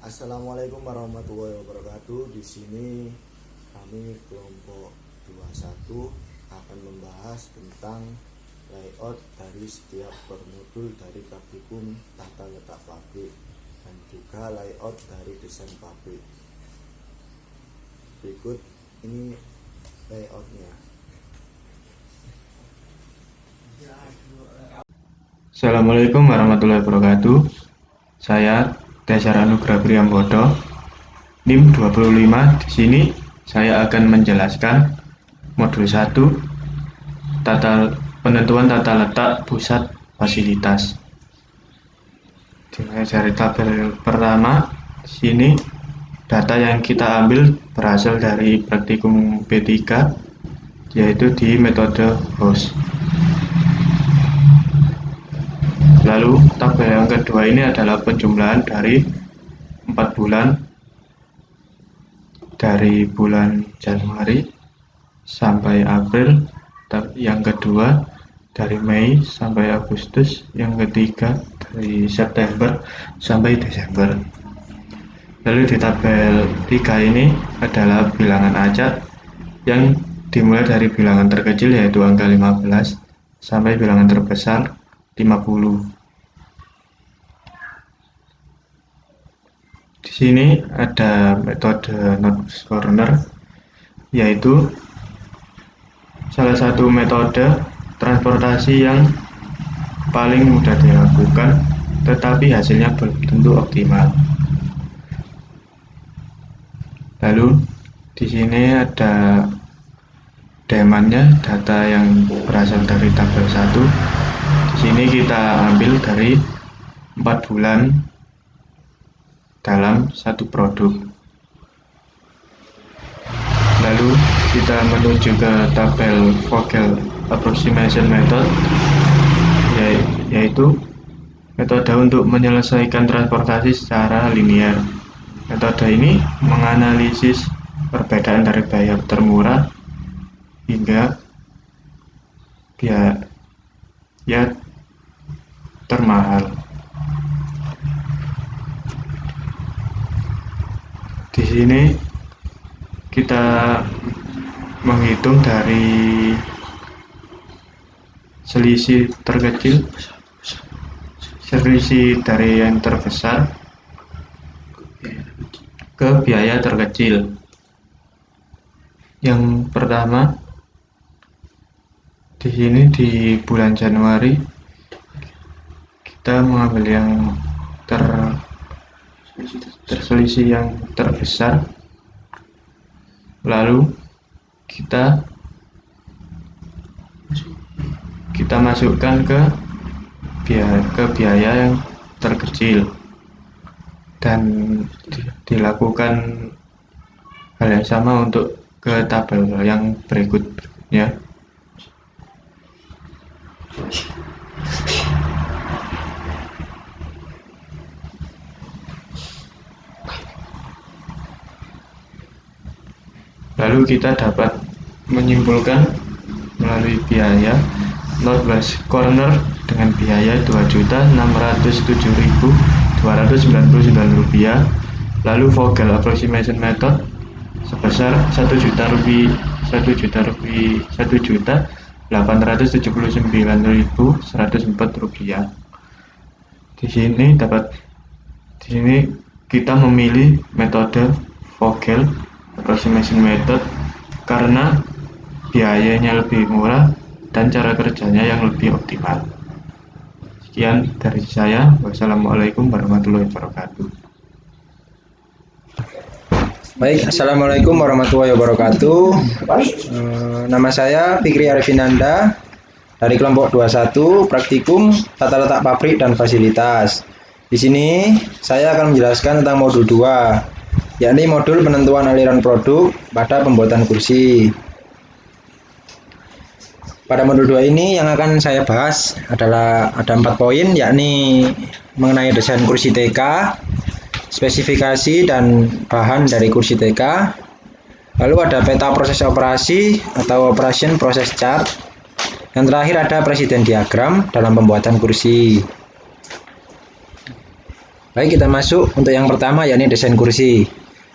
Assalamualaikum warahmatullahi wabarakatuh. Di sini kami kelompok 21 akan membahas tentang layout dari setiap permodul dari praktikum tata letak pabrik dan juga layout dari desain pabrik. Berikut ini layoutnya. Assalamualaikum warahmatullahi wabarakatuh. Saya Dasar Anugrah Priambodo, NIM 25. Di sini saya akan menjelaskan modul 1, penentuan tata letak pusat fasilitas. Dari tabel pertama, di sini data yang kita ambil berasal dari praktikum P3, yaitu di metode HOS. Lalu tabel yang kedua ini adalah penjumlahan dari 4 bulan, dari bulan Januari sampai April. Yang kedua dari Mei sampai Agustus. Yang ketiga dari September sampai Desember. Lalu di tabel 3 ini adalah bilangan acak yang dimulai dari bilangan terkecil yaitu angka 15 sampai bilangan terbesar 50. Di sini ada metode North Corner, yaitu salah satu metode transportasi yang paling mudah dilakukan, tetapi hasilnya belum tentu optimal. Lalu di sini ada demand-nya, data yang berasal dari tabel 1. Di sini kita ambil dari 4 bulan dalam satu produk. Lalu kita menuju ke tabel Vogel Approximation Method, yaitu metode untuk menyelesaikan transportasi secara linear. Metode ini menganalisis perbedaan dari biaya termurah hingga biaya termahal. Di sini kita menghitung dari selisih terkecil, selisih dari yang terbesar ke biaya terkecil. Yang pertama, di sini di bulan Januari kita mengambil yang terselisih yang terbesar, lalu kita masukkan ke biaya yang terkecil dan dilakukan hal yang sama untuk ke tabel yang berikutnya. Lalu kita dapat menyimpulkan melalui biaya Northwest Corner dengan biaya Rp206.299, lalu Vogel Approximation Method sebesar Rp1.879.104. Di sini kita memilih metode Vogel Approximation Method karena biayanya lebih murah dan cara kerjanya yang lebih optimal. Sekian dari saya. Wassalamualaikum warahmatullahi wabarakatuh. Baik, Assalamualaikum warahmatullahi wabarakatuh. Nama saya Fikri Arfinanda dari kelompok 21 Praktikum Tata Letak Pabrik dan Fasilitas. Di sini saya akan menjelaskan tentang modul 2, yakni modul penentuan aliran produk pada pembuatan kursi. Pada modul 2 ini yang akan saya bahas adalah ada 4 poin, yakni mengenai desain kursi TK, spesifikasi dan bahan dari kursi TK, lalu ada peta proses operasi atau operation process chart, yang terakhir ada presiden diagram dalam pembuatan kursi. Baik, kita masuk untuk yang pertama, yakni desain kursi.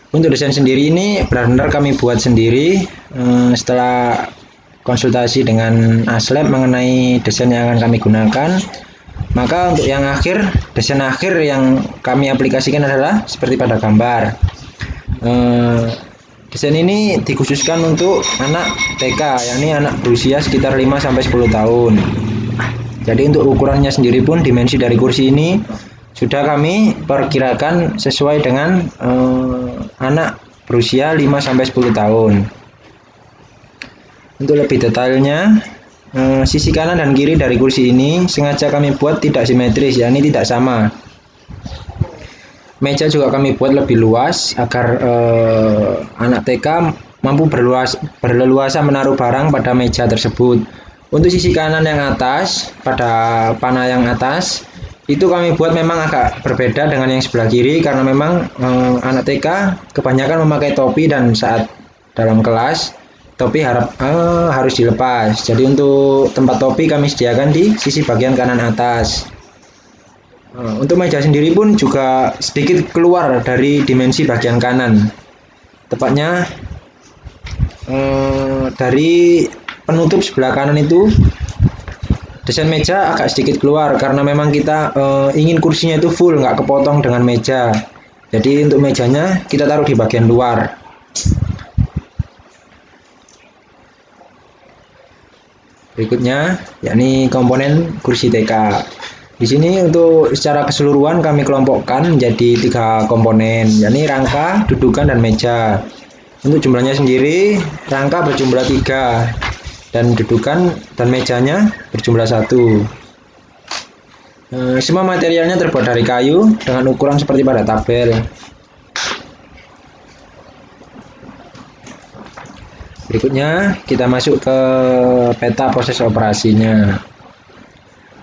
Untuk desain sendiri ini benar-benar kami buat sendiri setelah konsultasi dengan Aslab mengenai desain yang akan kami gunakan. Maka untuk yang desain akhir yang kami aplikasikan adalah seperti pada gambar. Desain ini dikhususkan untuk anak TK, yakni anak berusia sekitar 5-10 tahun. Jadi untuk ukurannya sendiri pun dimensi dari kursi ini sudah kami perkirakan sesuai dengan anak berusia 5-10 tahun. Untuk lebih detailnya, sisi kanan dan kiri dari kursi ini sengaja kami buat tidak simetris, yakni tidak sama. Meja juga kami buat lebih luas agar anak TK mampu berleluasa menaruh barang pada meja tersebut. Untuk sisi kanan yang atas, pada panah yang atas, itu kami buat memang agak berbeda dengan yang sebelah kiri karena memang anak TK kebanyakan memakai topi dan saat dalam kelas topi harus dilepas. Jadi untuk tempat topi kami sediakan di sisi bagian kanan atas. Untuk meja sendiri pun juga sedikit keluar dari dimensi bagian kanan. Tepatnya dari penutup sebelah kanan itu desain meja agak sedikit keluar karena memang kita ingin kursinya itu full, nggak kepotong dengan meja. Jadi untuk mejanya kita taruh di bagian luar. Berikutnya yakni komponen kursi TK. Di sini untuk secara keseluruhan kami kelompokkan menjadi 3 komponen, yakni rangka, dudukan, dan meja. Untuk jumlahnya sendiri, rangka berjumlah 3 dan dudukan dan mejanya berjumlah 1. Semua materialnya terbuat dari kayu dengan ukuran seperti pada tabel. Berikutnya kita masuk ke peta proses operasinya.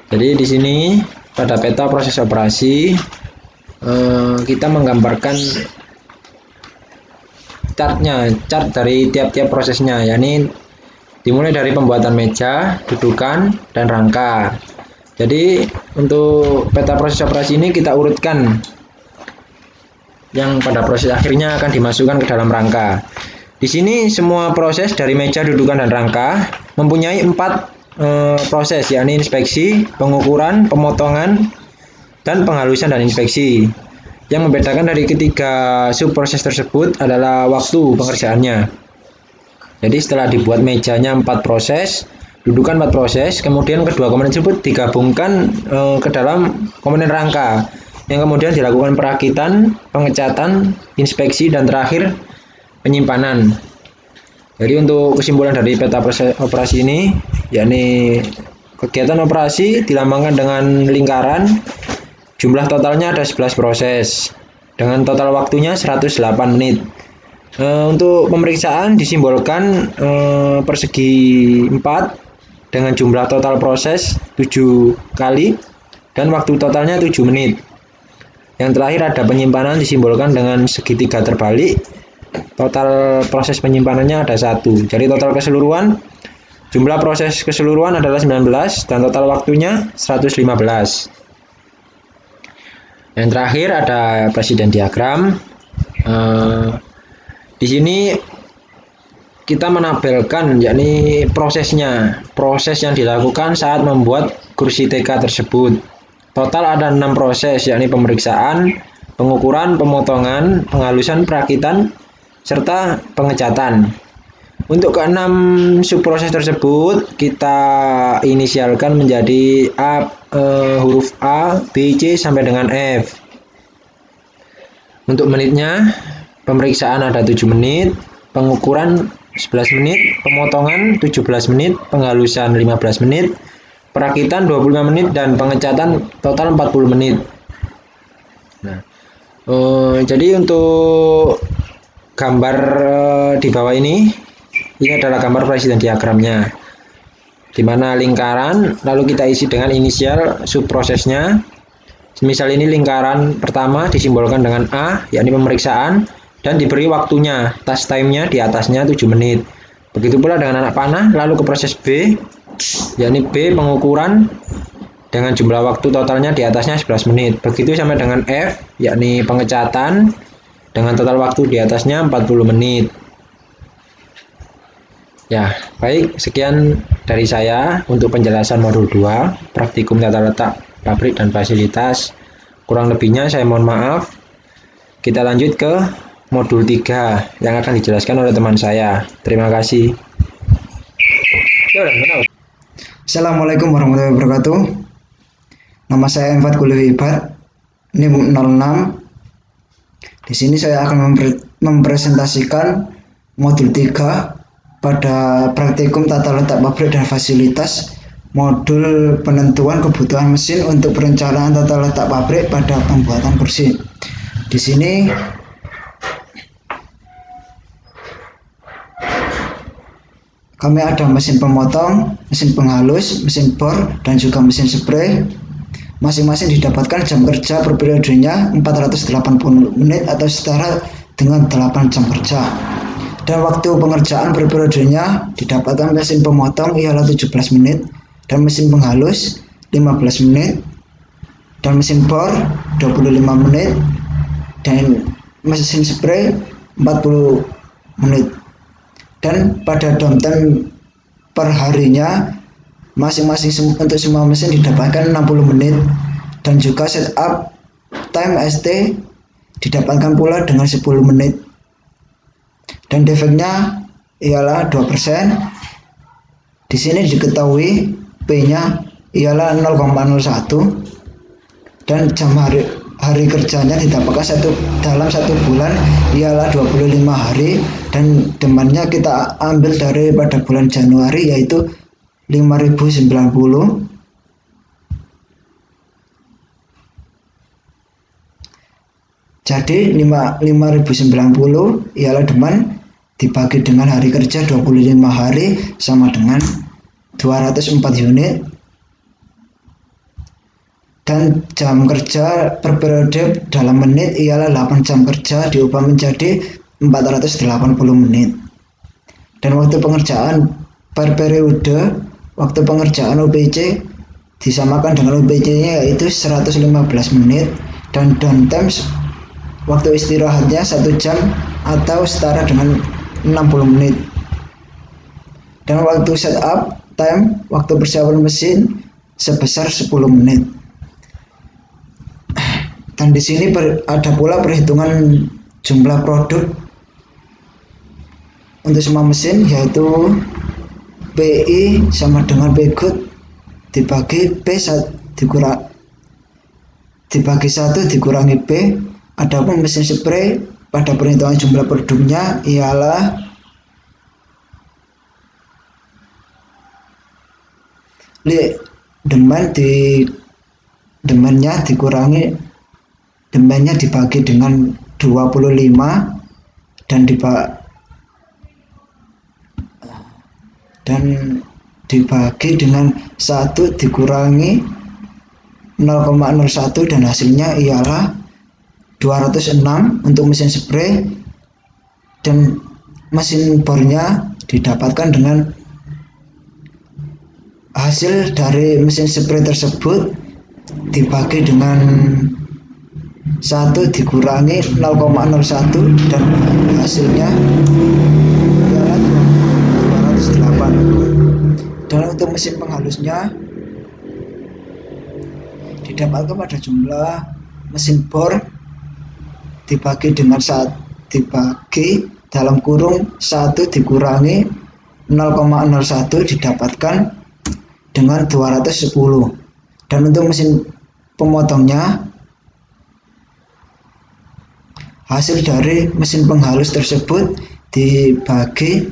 Jadi di sini pada peta proses operasi kita menggambarkan chart dari tiap-tiap prosesnya, yakni dimulai dari pembuatan meja, dudukan, dan rangka. Jadi untuk peta proses operasi ini kita urutkan yang pada proses akhirnya akan dimasukkan ke dalam rangka. Di sini semua proses dari meja, dudukan, dan rangka mempunyai 4 proses, yakni inspeksi, pengukuran, pemotongan, dan penghalusan dan inspeksi. Yang membedakan dari ketiga subproses tersebut adalah waktu pengerjaannya. Jadi setelah dibuat mejanya 4 proses, dudukan 4 proses, kemudian kedua komponen tersebut digabungkan ke dalam komponen rangka, yang kemudian dilakukan perakitan, pengecatan, inspeksi, dan terakhir penyimpanan. Jadi untuk kesimpulan dari peta proses operasi ini, yakni kegiatan operasi dilambangkan dengan lingkaran, jumlah totalnya ada 11 proses, dengan total waktunya 108 menit. Untuk pemeriksaan disimbolkan persegi 4 dengan jumlah total proses 7 kali dan waktu totalnya 7 menit. Yang terakhir ada penyimpanan disimbolkan dengan segitiga terbalik. Total proses penyimpanannya ada 1. Jadi total keseluruhan jumlah proses keseluruhan adalah 19 dan total waktunya 115. Yang terakhir ada presiden diagram. Di sini kita menabelkan yakni proses yang dilakukan saat membuat kursi TK tersebut. Total ada 6 proses, yakni pemeriksaan, pengukuran, pemotongan, penghalusan, perakitan, serta pengecatan. Untuk ke-6 subproses tersebut kita inisialkan menjadi huruf A, B, C sampai dengan F. Untuk menitnya, pemeriksaan ada 7 menit, pengukuran 11 menit, pemotongan 17 menit, penghalusan 15 menit, perakitan 25 menit, dan pengecatan total 40 menit. Nah, jadi untuk gambar di bawah ini adalah gambar presiden diagramnya, di mana lingkaran lalu kita isi dengan inisial subprosesnya. Misal ini lingkaran pertama disimbolkan dengan A, yakni pemeriksaan, dan diberi waktunya, task time-nya di atasnya 7 menit. Begitu pula dengan anak panah, lalu ke proses B, yakni B pengukuran, dengan jumlah waktu totalnya di atasnya 11 menit. Begitu sama dengan F, yakni pengecatan dengan total waktu di atasnya 40 menit. Ya, baik, sekian dari saya untuk penjelasan modul 2, praktikum tata letak pabrik dan fasilitas. Kurang lebihnya saya mohon maaf. Kita lanjut ke modul 3 yang akan dijelaskan oleh teman saya. Terima kasih. Assalamualaikum warahmatullahi wabarakatuh. Nama saya Emfat Kuliah Ibat, ini 06. Di sini saya akan mempresentasikan modul 3 pada praktikum tata letak pabrik dan fasilitas, modul penentuan kebutuhan mesin untuk perencanaan tata letak pabrik pada pembuatan kursi. Di sini kami ada mesin pemotong, mesin penghalus, mesin bor, dan juga mesin spray. Masing-masing didapatkan jam kerja per periodenya 480 menit atau setara dengan 8 jam kerja. Dan waktu pengerjaan per periodenya didapatkan mesin pemotong ialah 17 menit, dan mesin penghalus 15 menit, dan mesin bor 25 menit, dan mesin spray 40 menit. Dan pada downtime per harinya masing-masing untuk semua mesin didapatkan 60 menit, dan juga setup time ST didapatkan pula dengan 10 menit. Dan defeknya ialah 2%. Di sini diketahui P-nya ialah 0,01, dan jam hari kerjanya didapatkan dalam 1 bulan ialah 25 hari, dan demandnya kita ambil pada bulan Januari yaitu 5090. Jadi 5090 ialah demand dibagi dengan hari kerja 25 hari sama dengan 204 unit. Dan jam kerja per periode dalam menit ialah 8 jam kerja diubah menjadi 480 menit. Dan waktu pengerjaan per periode, waktu pengerjaan UPC disamakan dengan UPC-nya yaitu 115 menit, dan downtime waktu istirahatnya 1 jam atau setara dengan 60 menit. Dan waktu setup time, waktu persiapan mesin sebesar 10 menit. Dan di sini ada pula perhitungan jumlah produk untuk semua mesin, yaitu PI sama dengan P good dibagi P dibagi 1 dikurangi P. Adapun mesin spray pada perhitungan jumlah produknya ialah demandnya dibagi dengan 25 dan dibagi dengan 1 dikurangi 0,01, dan hasilnya ialah 206 untuk mesin spray. Dan mesin bornya didapatkan dengan hasil dari mesin spray tersebut dibagi dengan 1 dikurangi 0,01, dan hasilnya ialah 208. Dan untuk mesin penghalusnya didapatkan pada jumlah mesin bor dibagi dengan 1 dibagi dalam kurung 1 dikurangi 0,01 didapatkan dengan 210. Dan untuk mesin pemotongnya, hasil dari mesin penghalus tersebut dibagi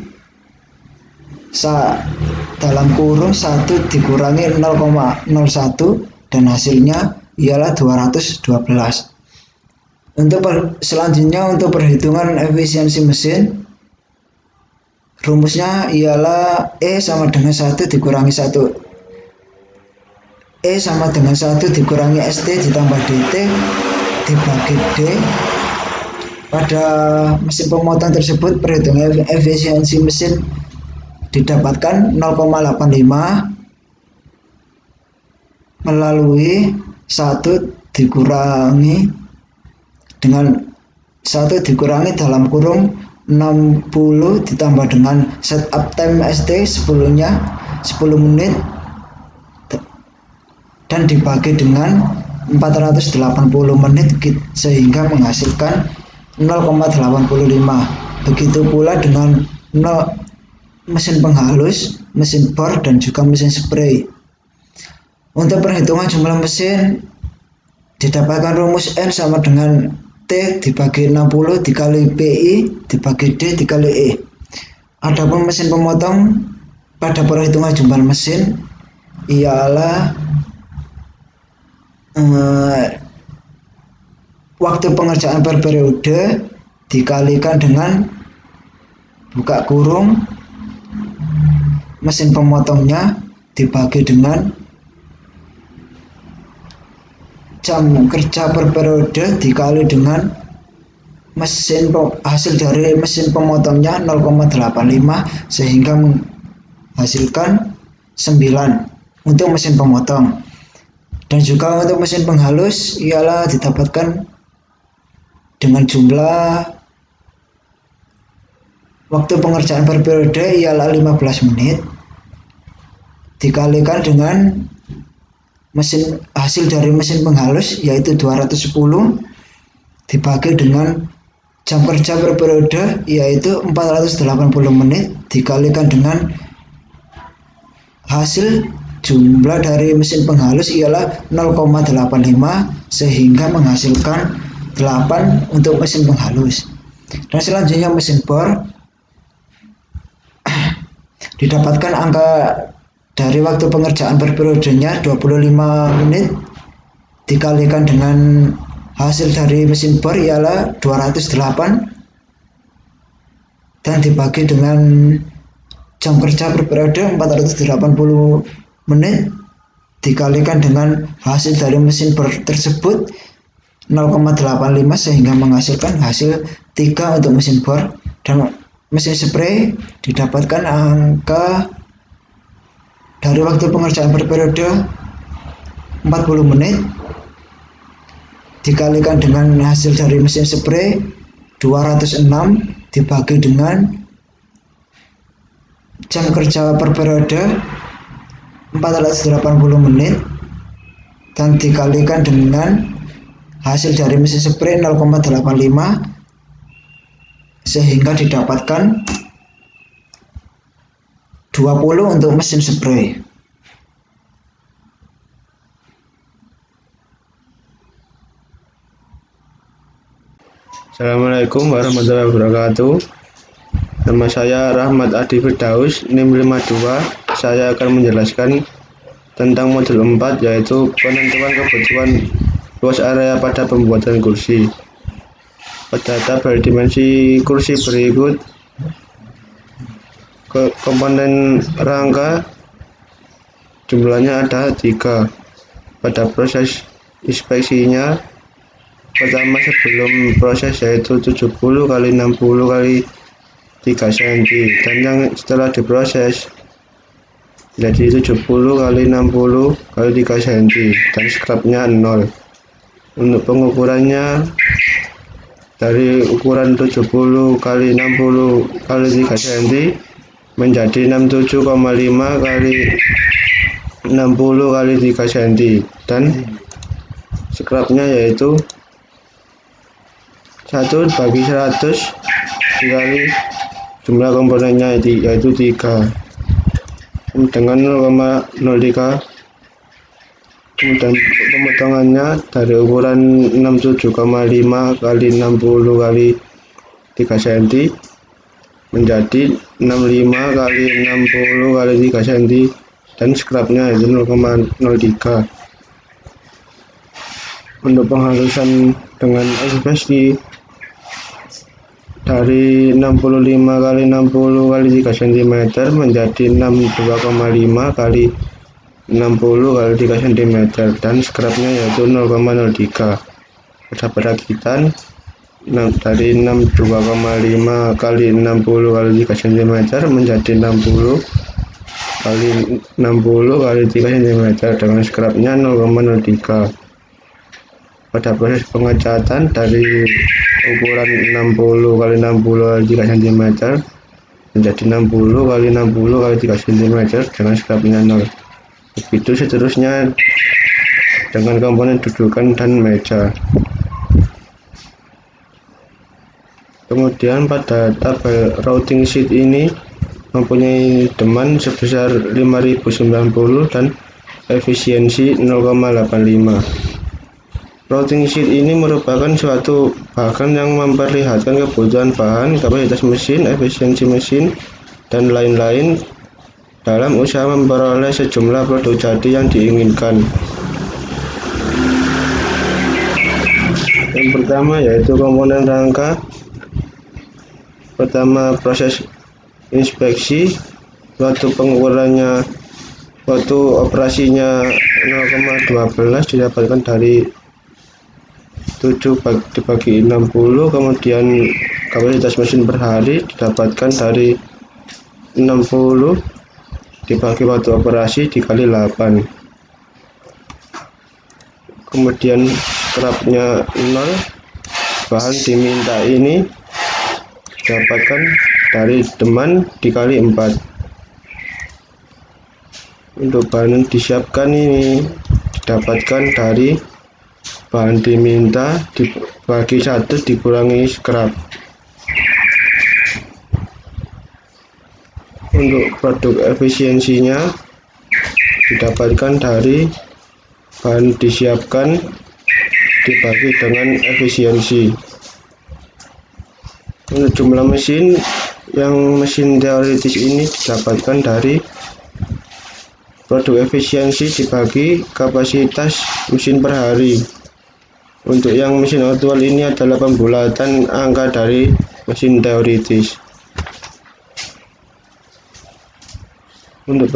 dalam kurung 1 dikurangi 0,01, dan hasilnya ialah 212. Untuk selanjutnya, untuk perhitungan efisiensi mesin, rumusnya ialah E sama dengan 1 dikurangi 1. E sama dengan 1 dikurangi ST ditambah DT dibagi D. Pada mesin pemotong tersebut perhitungan efisiensi mesin didapatkan 0,85, melalui 1 dikurangi dalam kurung 60 ditambah dengan setup time ST 10 menit dan dibagi dengan 480 menit sehingga menghasilkan 0,85. Begitu pula dengan mesin penghalus, mesin bor, dan juga mesin spray. Untuk perhitungan jumlah mesin didapatkan rumus N sama dengan T dibagi 60 dikali PI dibagi D dikali E. Adapun mesin pemotong pada perhitungan jumlah mesin ialah waktu pengerjaan per periode dikalikan dengan buka kurung mesin pemotongnya dibagi dengan jam kerja per periode dikali dengan hasil dari mesin pemotongnya 0,85 sehingga menghasilkan 9 untuk mesin pemotong. Dan juga untuk mesin penghalus ialah didapatkan dengan jumlah waktu pengerjaan per periode ialah 15 menit dikalikan dengan hasil dari mesin penghalus yaitu 210 dibagi dengan jam kerja per periode yaitu 480 menit dikalikan dengan hasil jumlah dari mesin penghalus ialah 0,85 sehingga menghasilkan 8 untuk mesin penghalus. Dan selanjutnya mesin bor didapatkan angka dari waktu pengerjaan per periodenya 25 menit dikalikan dengan hasil dari mesin bor ialah 208 dan dibagi dengan jam kerja per periode 480 menit dikalikan dengan hasil dari mesin bor tersebut 0,85 sehingga menghasilkan hasil 3 untuk mesin bor. Dan mesin spray didapatkan angka dari waktu pengerjaan per periode 40 menit dikalikan dengan hasil dari mesin spray 206 dibagi dengan jam kerja per periode 480 menit dan dikalikan dengan hasil dari mesin spray 0,85 sehingga didapatkan 20 untuk mesin spray. Assalamualaikum warahmatullahi wabarakatuh. Nama saya Rahmat Adi Firdaus, NIM 52. Saya akan menjelaskan tentang modul 4 yaitu penentuan kebutuhan luas area pada pembuatan kursi. Pada tabel dimensi kursi berikut komponen rangka jumlahnya ada 3. Pada proses inspeksinya pertama sebelum proses yaitu 70 kali 60 kali 3 cm dan yang setelah diproses jadi 70 kali 60 kali 3 cm dan scrapnya 0. Untuk pengukurannya dari ukuran 70 kali 60 kali 3 cm menjadi 67,5 kali 60 kali 3 cm dan scrapnya yaitu 1 bagi 100 dikali jumlah komponennya yaitu 3 dengan 0,03. Kemudian pemotongannya dari ukuran 67,5 kali 60 kali 3 cm menjadi 65 kali 60 kali 3 cm dan scrapnya yaitu 0,03. Untuk penghalusan dengan ekspresi dari 65 kali 60 kali 3 cm menjadi 62,5 kali 60 kali 3 cm dan scrapnya yaitu 0,03. Pada perakitan dari 62,5 kali 60 kali 3 cm menjadi 60 kali 60 kali 3 cm dengan scrapnya 0,03. Pada proses pengecatan dari ukuran 60 kali 60 kali 3 cm menjadi 60 kali 60 kali 3 cm dengan scrapnya 0. Begitu seterusnya dengan komponen dudukan dan meja. Kemudian pada tabel routing sheet ini mempunyai demand sebesar 5090 dan efisiensi 0,85. Routing sheet ini merupakan suatu bahan yang memperlihatkan kebutuhan bahan, kapasitas mesin, efisiensi mesin, dan lain-lain dalam usaha memperoleh sejumlah produk jadi yang diinginkan. Yang pertama yaitu komponen rangka. Pertama, proses inspeksi. Waktu operasinya 0,12 didapatkan dari 7 dibagi 60, kemudian kapasitas mesin per hari didapatkan dari 60 dibagi waktu operasi dikali 8. Kemudian scrapnya 0, bahan diminta ini didapatkan dari demand dikali 4. Untuk bahan disiapkan ini didapatkan dari bahan diminta dibagi 1 dikurangi scrap. Untuk produk efisiensinya didapatkan dari bahan disiapkan dibagi dengan efisiensi. Untuk jumlah mesin, yang mesin teoritis ini didapatkan dari produk efisiensi dibagi kapasitas mesin per hari. Untuk yang mesin aktual ini adalah pembulatan angka dari mesin teoritis. Untuk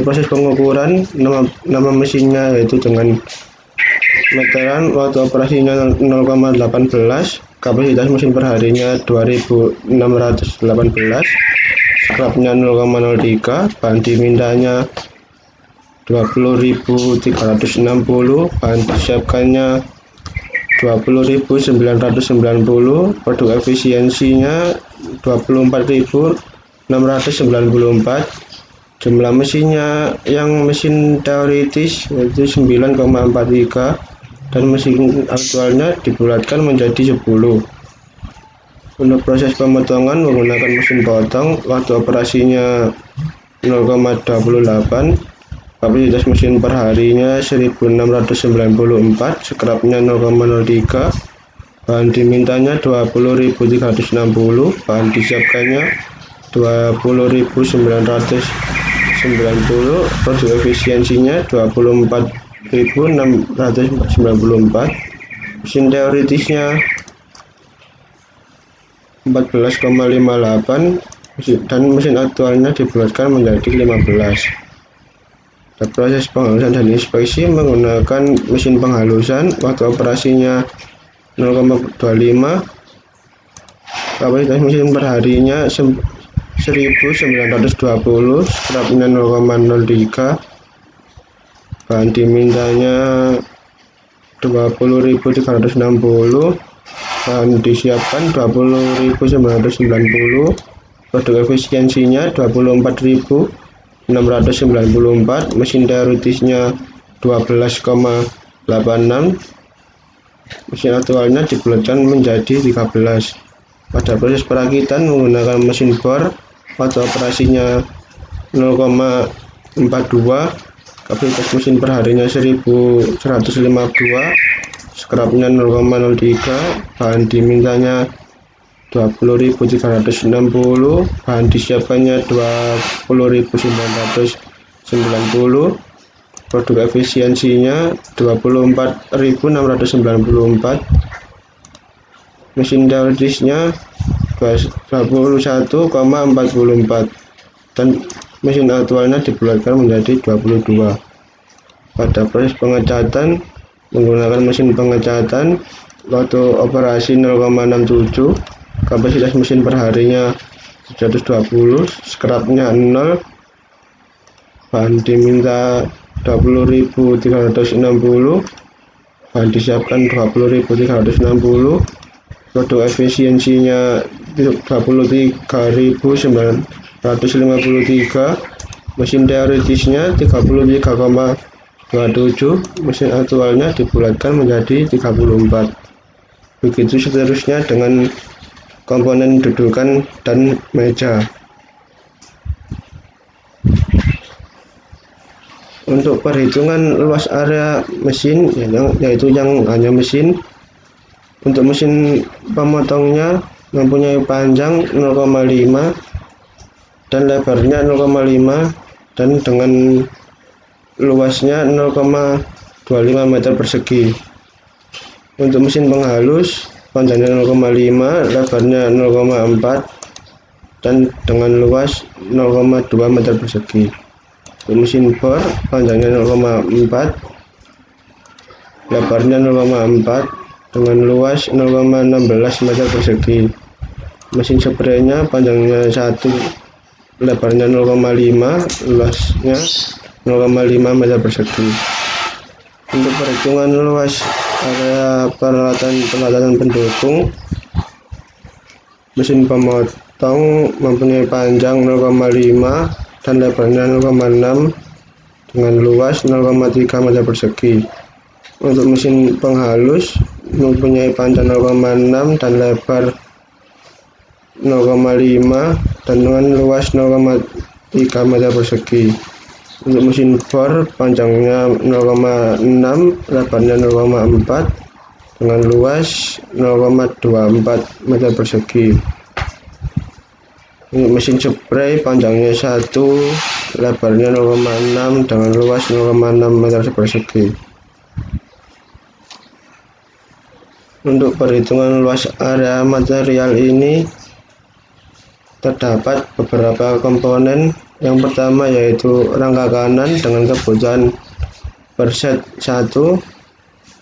proses pengukuran, nama mesinnya yaitu dengan meteran, waktu operasinya 0,18, kapasitas mesin perharinya 2618, scrapnya 0,03, bahan dimintanya 20.360, bahan disiapkannya 20.990, produk efisiensinya 24.694, jumlah mesinnya yang mesin teoritis yaitu 9,43 dan mesin aktualnya dibulatkan menjadi 10. Untuk proses pemotongan menggunakan mesin potong, waktu operasinya 0,28, kapasitas mesin per harinya 1694, scrapnya 0,03, bahan dimintanya 20.360, bahan disiapkannya 20.990, produk efisiensinya 24.694, mesin teoritisnya 14,58 dan mesin aktualnya dibulatkan menjadi 15. Proses penghalusan dan inspeksi menggunakan mesin penghalusan, waktu operasinya 0,25, kapasitas mesin per harinya 1920, scrapnya 0,03, bahan dimintanya 20.360, bahan disiapkan 20.990, produk efisiensinya 24.694, mesin teoritisnya 12,86, mesin aktualnya dibulatkan menjadi 13. Pada proses perakitan menggunakan mesin bor, waktu operasinya 0,42, kapasitas mesin per harinya 1152, scrapnya 0,03, bahan dimintanya 20.360, bahan disiapkannya 20.990, produk efisiensinya 24.694, mesin teoritisnya 21,44 dan mesin aktualnya dibulatkan menjadi 22. Pada proses pengecatan menggunakan mesin pengecatan, waktu operasi 0,67, kapasitas mesin per harinya 120, scrapnya 0, bahan diminta 20.360, bahan disiapkan 20.360, produk efisiensinya 23.953, mesin teoritisnya 33,27, mesin aktualnya dibulatkan menjadi 34. Begitu seterusnya dengan komponen dudukan dan meja. Untuk perhitungan luas area mesin, yaitu yang hanya mesin, untuk mesin pemotongnya mempunyai panjang 0,5 dan lebarnya 0,5 dan dengan luasnya 0,25 meter persegi. Untuk mesin penghalus panjangnya 0,5, lebarnya 0,4 dan dengan luas 0,2 meter persegi. Untuk mesin bor panjangnya 0,4, lebarnya 0,4 dengan luas 0,16 meter persegi. Mesin spraynya panjangnya 1, lebarnya 0,5, luasnya 0,5 meter persegi. Untuk perhitungan luas area peralatan pendukung, mesin pemotong mempunyai panjang 0,5 dan lebarnya 0,6 dengan luas 0,3 meter persegi. Untuk mesin penghalus mempunyai panjang 0,6 dan lebar 0,5 dan dengan luas 0,3 meter persegi. Untuk mesin bor panjangnya 0,6, lebarnya 0,4 dengan luas 0,24 meter persegi. Untuk mesin spray panjangnya 1, lebarnya 0,6 dengan luas 0,6 meter persegi. Untuk perhitungan luas area material ini terdapat beberapa komponen. Yang pertama yaitu rangka kanan dengan kebutuhan per set 1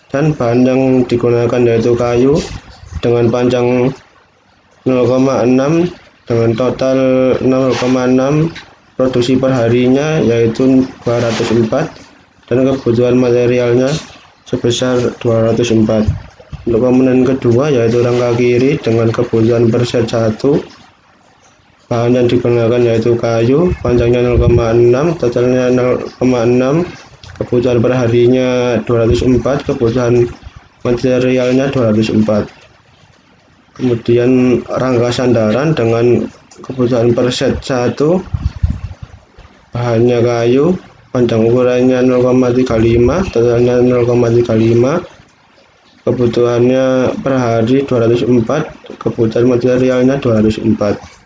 dan bahan yang digunakan yaitu kayu dengan panjang 0,6 dengan total 0,6, produksi per harinya yaitu 204 dan kebutuhan materialnya sebesar 204. Untuk komponen kedua yaitu rangka kiri dengan kebutuhan per set 1, bahan yang digunakan yaitu kayu, panjangnya 0,6, totalnya 0,6, kebutuhan per harinya 204, kebutuhan materialnya 204. Kemudian rangka sandaran dengan kebutuhan per set 1, bahannya kayu, panjang ukurannya 0,35, totalnya 0,35, kebutuhannya per hari 204, kebutuhan materialnya 204.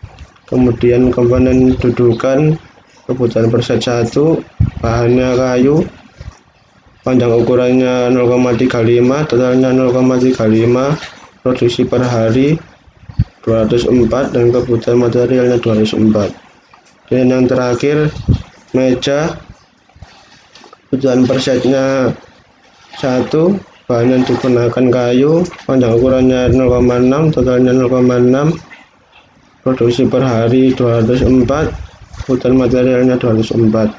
Kemudian komponen dudukan, kebutuhan per set 1, bahannya kayu, panjang ukurannya 0,35, totalnya 0,35, produksi per hari 204 dan kebutuhan materialnya 204. Dan yang terakhir meja, kebutuhan per setnya 1, bahan yang digunakan kayu, panjang ukurannya 0,6, totalnya 0,6, produksi per hari 204, kebutuhan materialnya 204.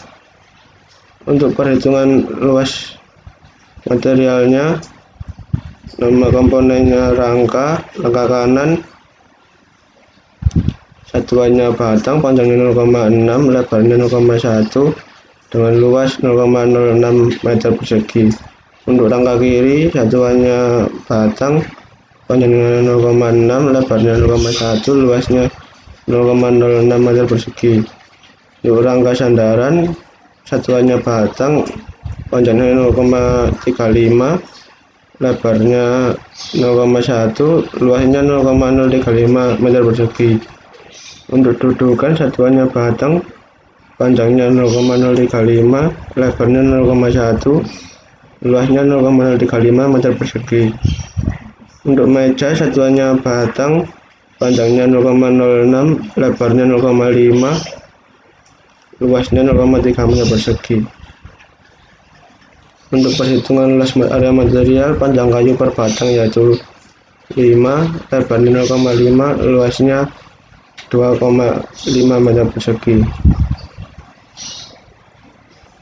Untuk perhitungan luas materialnya, nama komponennya rangka kanan, satuannya batang, panjangnya 0,6, lebarnya 0,1 dengan luas 0,06 meter persegi. Untuk rangka kiri, satuannya batang, panjangnya 0,6, lebarnya 0,1, luasnya 0,06 meter persegi. Untuk rangka sandaran, satuannya batang, panjangnya 0,35, lebarnya 0,1, luasnya 0,035 meter persegi. Untuk dudukan, satuannya batang, panjangnya 0,035, lebarnya 0,1, luasnya 0,035 meter persegi. Untuk meja, satuannya batang, panjangnya 0,06, lebarnya 0,5, luasnya 0,3 meter persegi. Untuk perhitungan luas area material, panjang kayu per batang yaitu 5, lebarnya 0,5, luasnya 2,5 meter persegi.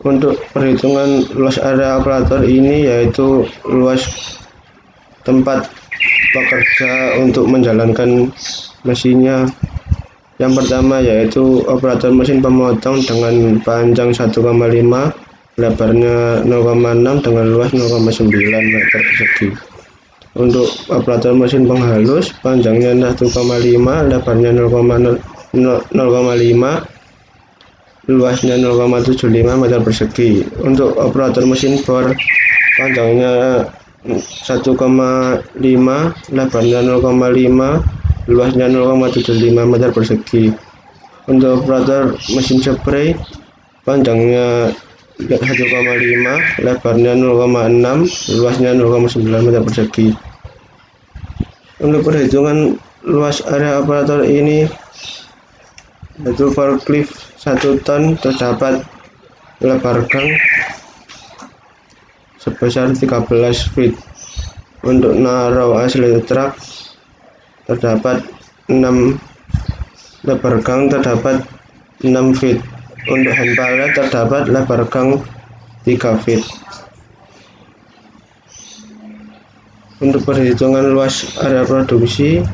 Untuk perhitungan luas area operator ini yaitu luas tempat pekerja untuk menjalankan mesinnya. Yang pertama yaitu operator mesin pemotong dengan panjang 1,5, lebarnya 0,6 dengan luas 0,9 meter persegi. Untuk operator mesin penghalus, panjangnya 1,5, lebarnya 0,5, luasnya 0,75 meter persegi. Untuk operator mesin bor, panjangnya 1,5, lebarnya 0,5, luasnya 0,75 meter persegi. Untuk operator mesin spray, panjangnya 1,5, lebarnya 0,6, luasnya 0,9 meter persegi. Untuk perhitungan luas area operator ini yaitu forklift 1 ton terdapat lebar gang sebesar 13 feet. Untuk narrow axle truck terdapat 6 lebar gang terdapat 6 feet. Untuk hand pallet terdapat lebar gang 3 feet. Untuk perhitungan luas area produksi,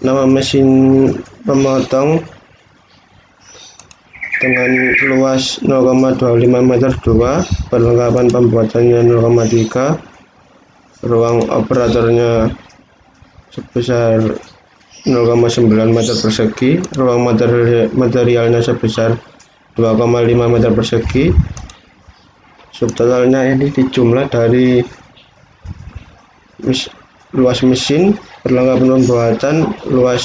nama mesin pemotong dengan luas 0,25 meter 2, perlengkapan pembuatannya 0,3, ruang operatornya sebesar 0,9 meter persegi, ruang materialnya sebesar 2,5 meter persegi. Subtotalnya ini dijumlah dari luas mesin, perlengkapan pembuatan, ruang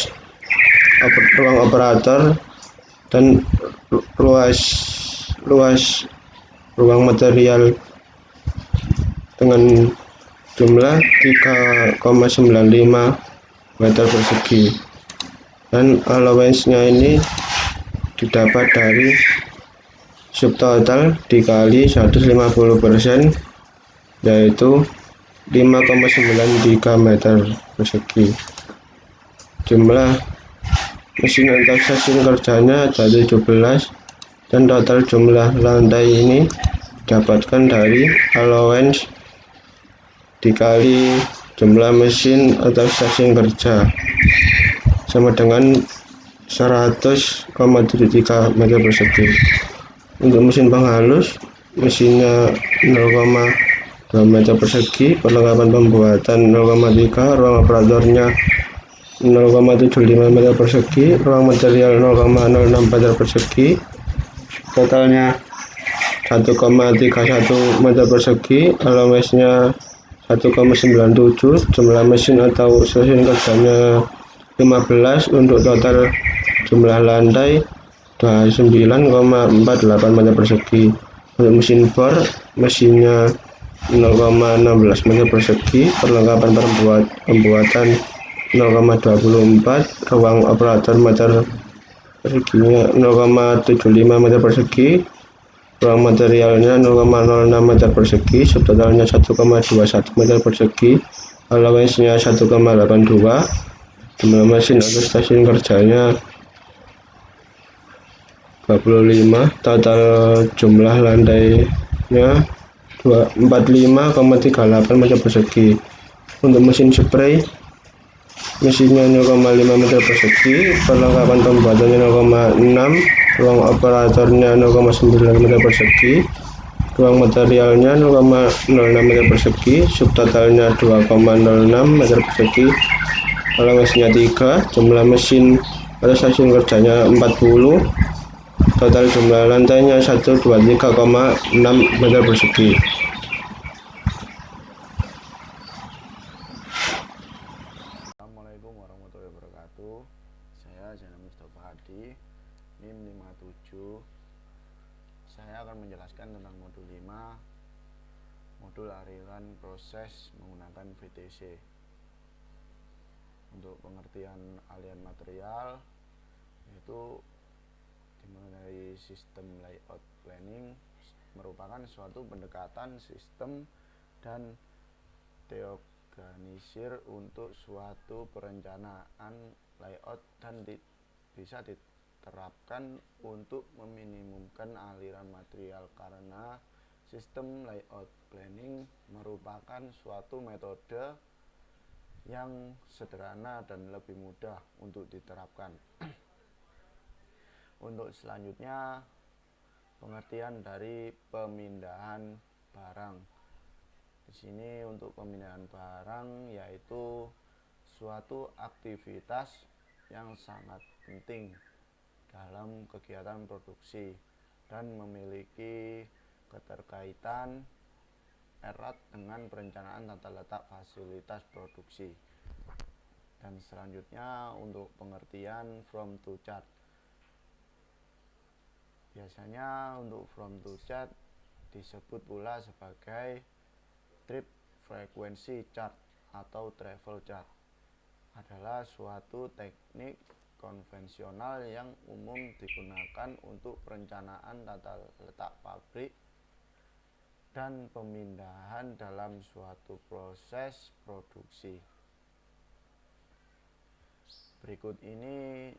operator, dan luas ruang material dengan jumlah 3,95 meter persegi. Dan allowance-nya ini didapat dari subtotal dikali 150%, yaitu 5,93 meter persegi. Jumlah mesin atau stasiun kerjanya ada 17, dan total jumlah lantai ini didapatkan dari allowance dikali jumlah mesin atau stasiun kerja sama dengan 100,73 meter persegi. Untuk mesin penghalus, mesinnya 0,2 meter persegi, perlengkapan pembuatan 0,3, ruang operatornya 0,75 meter persegi, ruang material 0,06 meter persegi, totalnya 1,31 meter persegi, allowance-nya 1,97, jumlah mesin atau stasiun kerjanya 15, untuk total jumlah lantai 29,48 meter persegi. Untuk mesin bor, mesinnya 0,16 meter persegi, perlengkapan pembuatan 0,24, ruang operator meter perseginya 0,75 meter persegi, ruang materialnya 0,06 meter persegi, subtotalnya 1,21 meter persegi, allowance-nya 1,82, jumlah mesin atau stasiun kerjanya 25, total jumlah lantainya 45,38 meter persegi. Untuk mesin spray, mesinnya 0,5 meter persegi, perlengkapan pembuatannya 0,6, ruang operatornya 0,9 meter persegi, ruang materialnya 0,06 meter persegi, subtotalnya 2,06 meter persegi, allowance-nya 3, jumlah mesin atau stasiun kerjanya 40, total jumlah lantainya 123,6 meter persegi. Assalamualaikum warahmatullahi wabarakatuh. Saya Zainal Mustafa Hadi, NIM 57. Saya akan menjelaskan tentang modul 5, modul aliran proses menggunakan VTC. Untuk pengertian aliran material, yaitu dimulai dari sistem layout planning, merupakan suatu pendekatan sistem dan teorganisir untuk suatu perencanaan layout dan bisa diterapkan untuk meminimumkan aliran material karena sistem layout planning merupakan suatu metode yang sederhana dan lebih mudah untuk diterapkan. Untuk selanjutnya, pengertian dari pemindahan barang. Di sini untuk pemindahan barang yaitu suatu aktivitas yang sangat penting dalam kegiatan produksi dan memiliki keterkaitan erat dengan perencanaan tata letak fasilitas produksi. Dan selanjutnya untuk pengertian from to chart. Biasanya untuk from to chart disebut pula sebagai trip frequency chart atau travel chart. Adalah suatu teknik konvensional yang umum digunakan untuk perencanaan tata letak pabrik dan pemindahan dalam suatu proses produksi. Berikut ini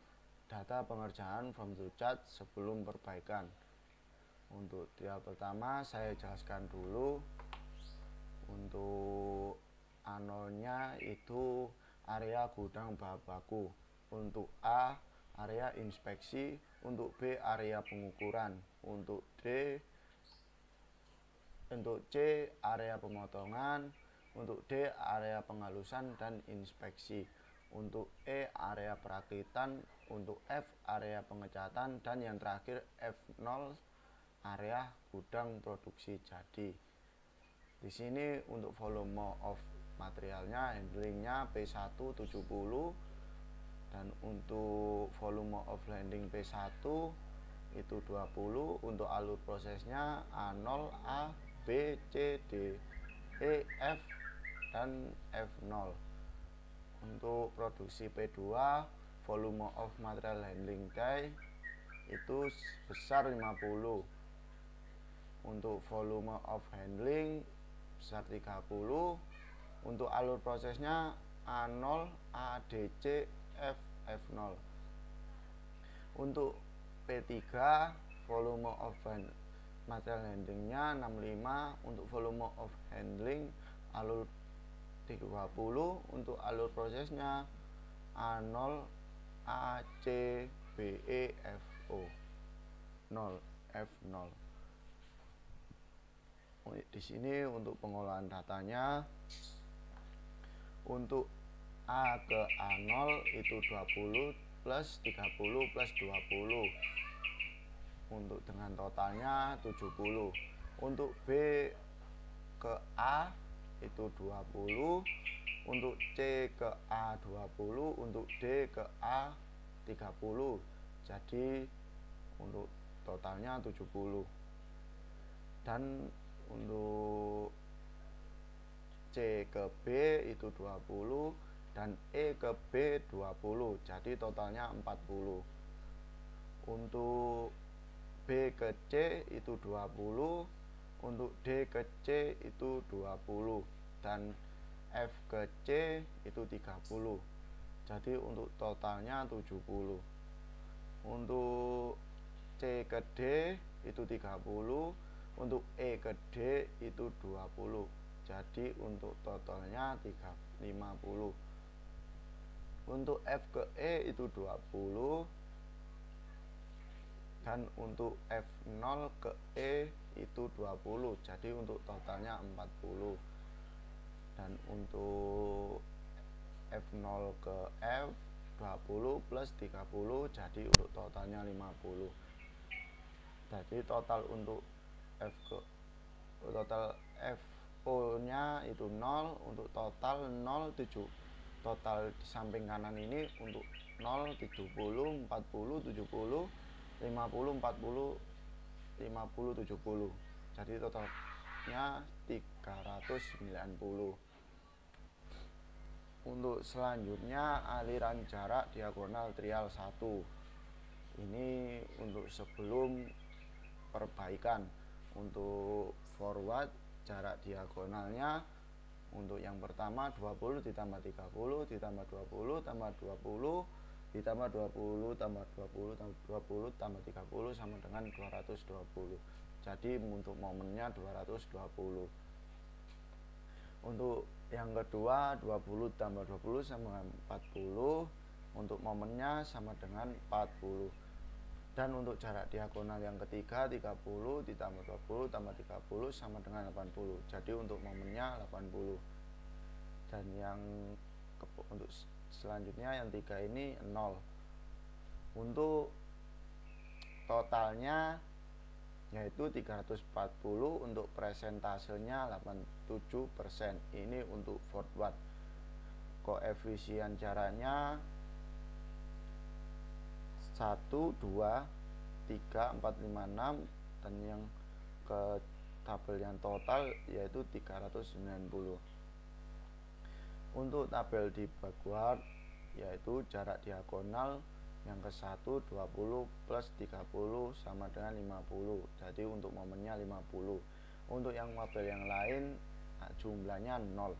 data pengerjaan from to chart sebelum perbaikan. Untuk yang pertama saya jelaskan dulu. Untuk A0-nya itu area gudang bahan baku. Untuk A area inspeksi, untuk B area pengukuran, untuk C area pemotongan, untuk D area penghalusan dan inspeksi, untuk E area perakitan, untuk F area pengecatan, dan yang terakhir F0 area gudang produksi jadi. Di sini untuk volume of materialnya, handlingnya P1 70, dan untuk volume of landing P1 itu 20, untuk alur prosesnya A0, A, B, C, D, E, F, dan F0. Untuk produksi P2 volume of material handling day itu sebesar 50. Untuk volume of handling besar 30. Untuk alur prosesnya A0, ADC, F, F0. Untuk P3 volume of material handlingnya 65. Untuk volume of handling alur 30. Untuk alur prosesnya A0, AC, BE, FO 0, F0. Di sini untuk pengolahan datanya, untuk A ke A0 itu 20 plus 30 plus 20, untuk dengan totalnya 70. Untuk B ke A itu 20, untuk C ke A 20, untuk D ke A 30. Jadi untuk totalnya 70. Dan untuk C ke B itu 20 dan E ke B 20, jadi totalnya 40. Untuk B ke C itu 20, untuk D ke C itu 20, dan F ke C itu 30. Jadi untuk totalnya 70. Untuk C ke D itu 30, untuk E ke D itu 20. Jadi untuk totalnya 50. Untuk F ke E itu 20, dan untuk F0 ke E itu 20. Jadi untuk totalnya 40. Dan untuk F0 ke F 20 plus 30, jadi untuk totalnya 50. Jadi total untuk total FO nya itu 0, untuk total 0 7. Total di samping kanan ini untuk 0 70 40 70 50 40 50 70. Jadi totalnya 390. Untuk selanjutnya aliran jarak diagonal trial 1. Ini untuk sebelum perbaikan. Untuk forward jarak diagonalnya, untuk yang pertama 20 ditambah 30 ditambah 20 tambah 20 ditambah 20 tambah 20 tambah 20 tambah 30 sama dengan 220. Jadi untuk momennya 220. Untuk yang kedua 20 tambah 20 sama dengan 40. Untuk momennya sama dengan 40. Dan untuk jarak diagonal yang ketiga 30 ditambah 20 tambah 30 sama dengan 80. Jadi untuk momennya 80. Dan yang untuk selanjutnya yang 3 ini 0. Untuk totalnya yaitu 340, untuk presentasenya 87%. Ini untuk forward. Koefisien jaraknya 1, 2, 3, 4, 5, 6, dan yang ke tabel yang total yaitu 390. Untuk tabel di backward yaitu jarak diagonal yang ke 1 20 plus 30 sama dengan 50. Jadi untuk momennya 50. Untuk yang tabel yang lain jumlahnya 0.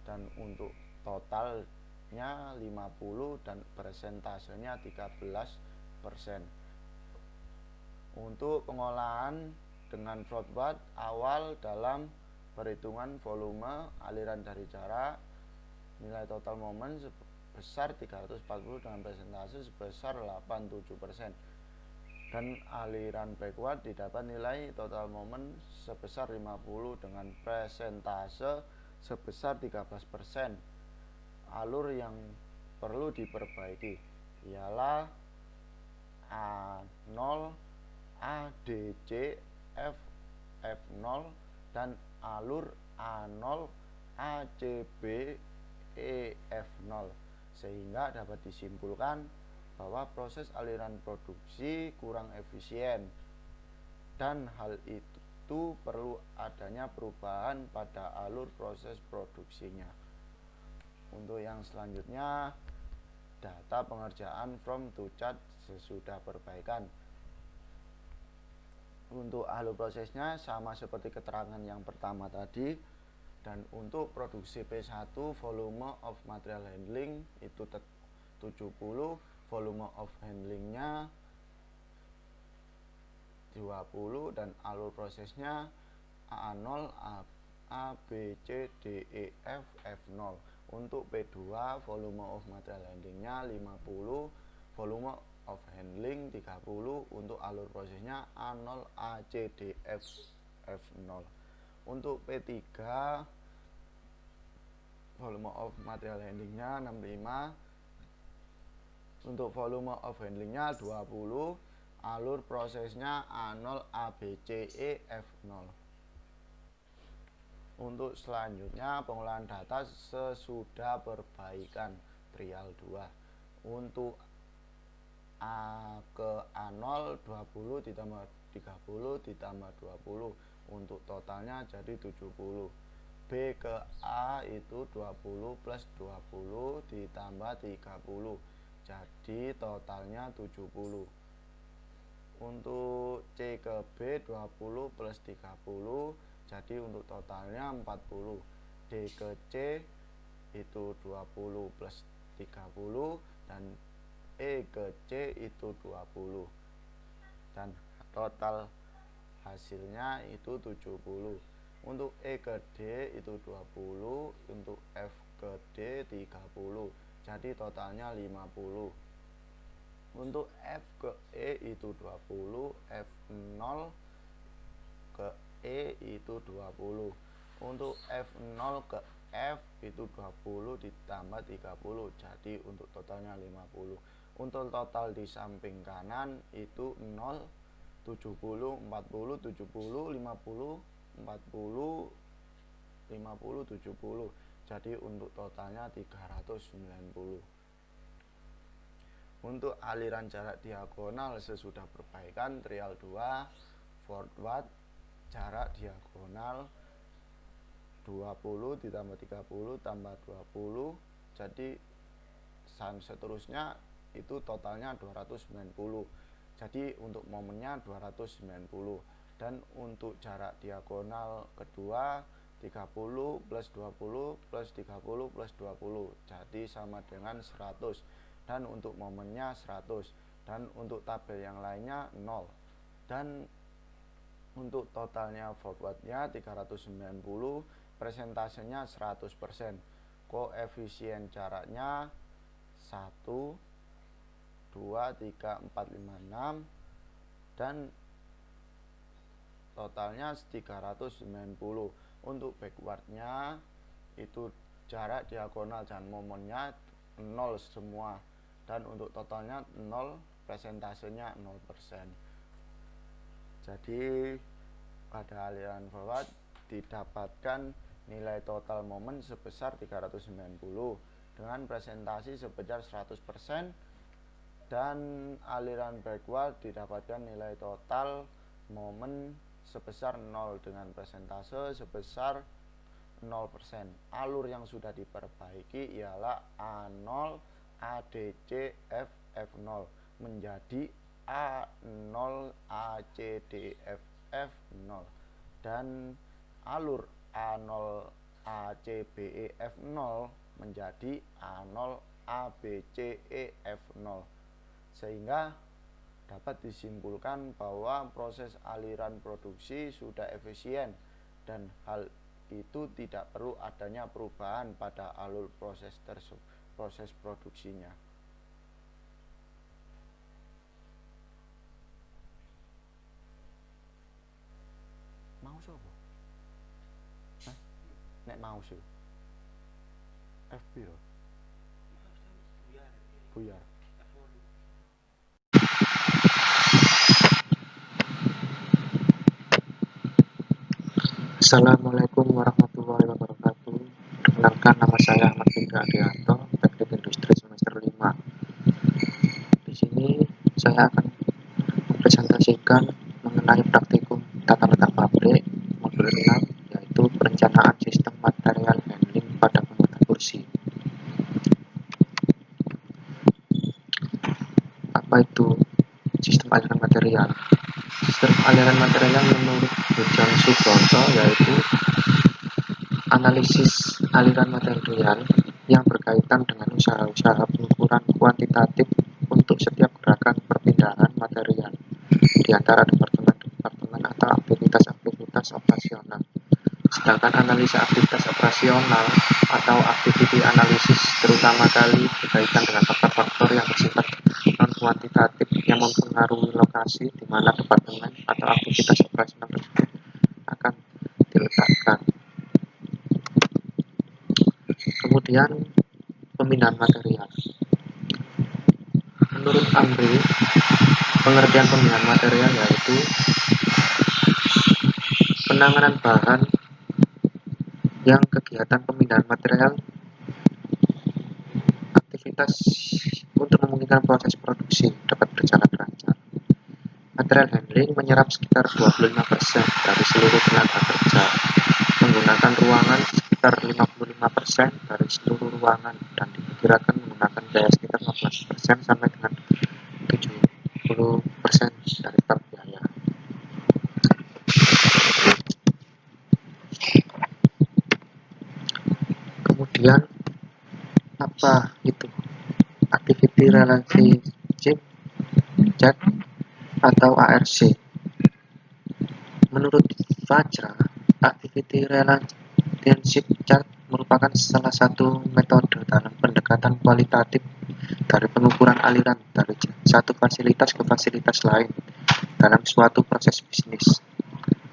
Dan untuk totalnya 50 dan persentasenya 13%. Untuk pengolahan dengan forward awal dalam perhitungan volume aliran dari jarak, nilai total momen sebesar 340 dengan persentase sebesar 87%. Dan aliran backward didapat nilai total momen sebesar 50 dengan persentase sebesar 13%. Alur yang perlu diperbaiki ialah A0, ADC, F0 dan alur A0, ACB, EF0, sehingga dapat disimpulkan bahwa proses aliran produksi kurang efisien dan hal itu perlu adanya perubahan pada alur proses produksinya. Untuk yang selanjutnya data pengerjaan from to chart sesudah perbaikan. Untuk alur prosesnya sama seperti keterangan yang pertama tadi. Dan untuk produksi P1 volume of material handling itu 70, volume of handlingnya 20, dan alur prosesnya A0, A, B, C, D, E, F, F0. Untuk P2 volume of material handlingnya 50, volume of handling 30, untuk alur prosesnya A0, A, C, D, F, F0. Untuk P3 volume of material handlingnya 65, untuk volume of handlingnya 20, alur prosesnya A0, A, B, C, E, F0. Untuk selanjutnya pengolahan data sesudah perbaikan trial 2. Untuk A ke A0 20 ditambah 30 ditambah 20, untuk totalnya jadi 70. B ke A itu 20 plus 20 ditambah 30, jadi totalnya 70. Untuk C ke B 20 plus 30, jadi untuk totalnya 40. D ke C itu 20 plus 30 dan E ke C itu 20, dan total hasilnya itu 70. Untuk E ke D itu 20, untuk F ke D 30, jadi totalnya 50. Untuk F ke E itu 20, F0 ke E itu 20. Untuk F0 ke F itu 20 ditambah 30, jadi untuk totalnya 50. Untuk total di samping kanan itu 0, 70, 40, 70, 50, 40, 50, 70. Jadi untuk totalnya 390. Untuk aliran jarak diagonal sesudah perbaikan trial 2 forward, jarak diagonal 20 ditambah 30 tambah 20, jadi seterusnya itu totalnya 290. Jadi untuk momennya 290. Dan untuk jarak diagonal kedua 30 plus 20 plus 30 plus 20, jadi sama dengan 100. dan untuk momennya 100, dan untuk tabel yang lainnya 0. Dan untuk totalnya forwardnya 390, presentasenya 100%, koefisien jaraknya 1, 2, 3, 4, 5, 6, dan totalnya 390. Untuk backwardnya itu jarak diagonal dan momennya 0 semua, dan untuk totalnya 0, presentasenya 0%. Jadi pada aliran forward didapatkan nilai total momen sebesar 390 dengan presentasi sebesar 100%, dan aliran backward didapatkan nilai total momen sebesar 0 dengan presentase sebesar 0%. Alur yang sudah diperbaiki ialah A0 ADC FF0 menjadi A0 ACDFF0, dan alur A0 ACBEF0 menjadi A0 ABCEF0, sehingga dapat disimpulkan bahwa proses aliran produksi sudah efisien dan hal itu tidak perlu adanya perubahan pada alur proses produksinya. Mau sopo? Nek mau sih. FB loh. Buyar. Assalamualaikum warahmatullahi wabarakatuh. Perkenalkan, nama saya Ahmad Fikri Adianto, Teknik Industri semester 5. Di sini saya akan mempresentasikan mengenai praktikum tata letak pabrik modul 6, yaitu perencanaan sistem material handling pada pembuatan kursi. Apa itu sistem aliran material? Sistem aliran material menurut John Subroto yaitu analisis aliran material yang berkaitan dengan usaha-usaha pengukuran kuantitatif untuk setiap gerakan perpindahan material di antara departemen-departemen atau aktivitas-aktivitas operasional. Sedangkan analisa aktivitas operasional atau activity analysis terutama kali berkaitan dengan faktor-faktor yang bersifat non-kuantitatif yang mempengaruhi lokasi di mana departemen atau aktivitas operasional tersebut akan diletakkan. Kemudian pemindahan material. Menurut Amri, pengertian pemindahan material yaitu penanganan bahan yang kegiatan pemindahan material aktivitas untuk memungkinkan proses produksi dapat berjalan lancar. Material handling menyerap sekitar 25% dari seluruh tenaga kerja, menggunakan ruangan sekitar 55% dari seluruh ruangan, dan diperkirakan menggunakan biaya sekitar 15% sampai dengan 70% dari total biaya. Kemudian apa itu activity relationship chart atau ARC? Menurut Vajra, activity relationship chart merupakan salah satu metode dalam pendekatan kualitatif dari pengukuran aliran dari satu fasilitas ke fasilitas lain dalam suatu proses bisnis.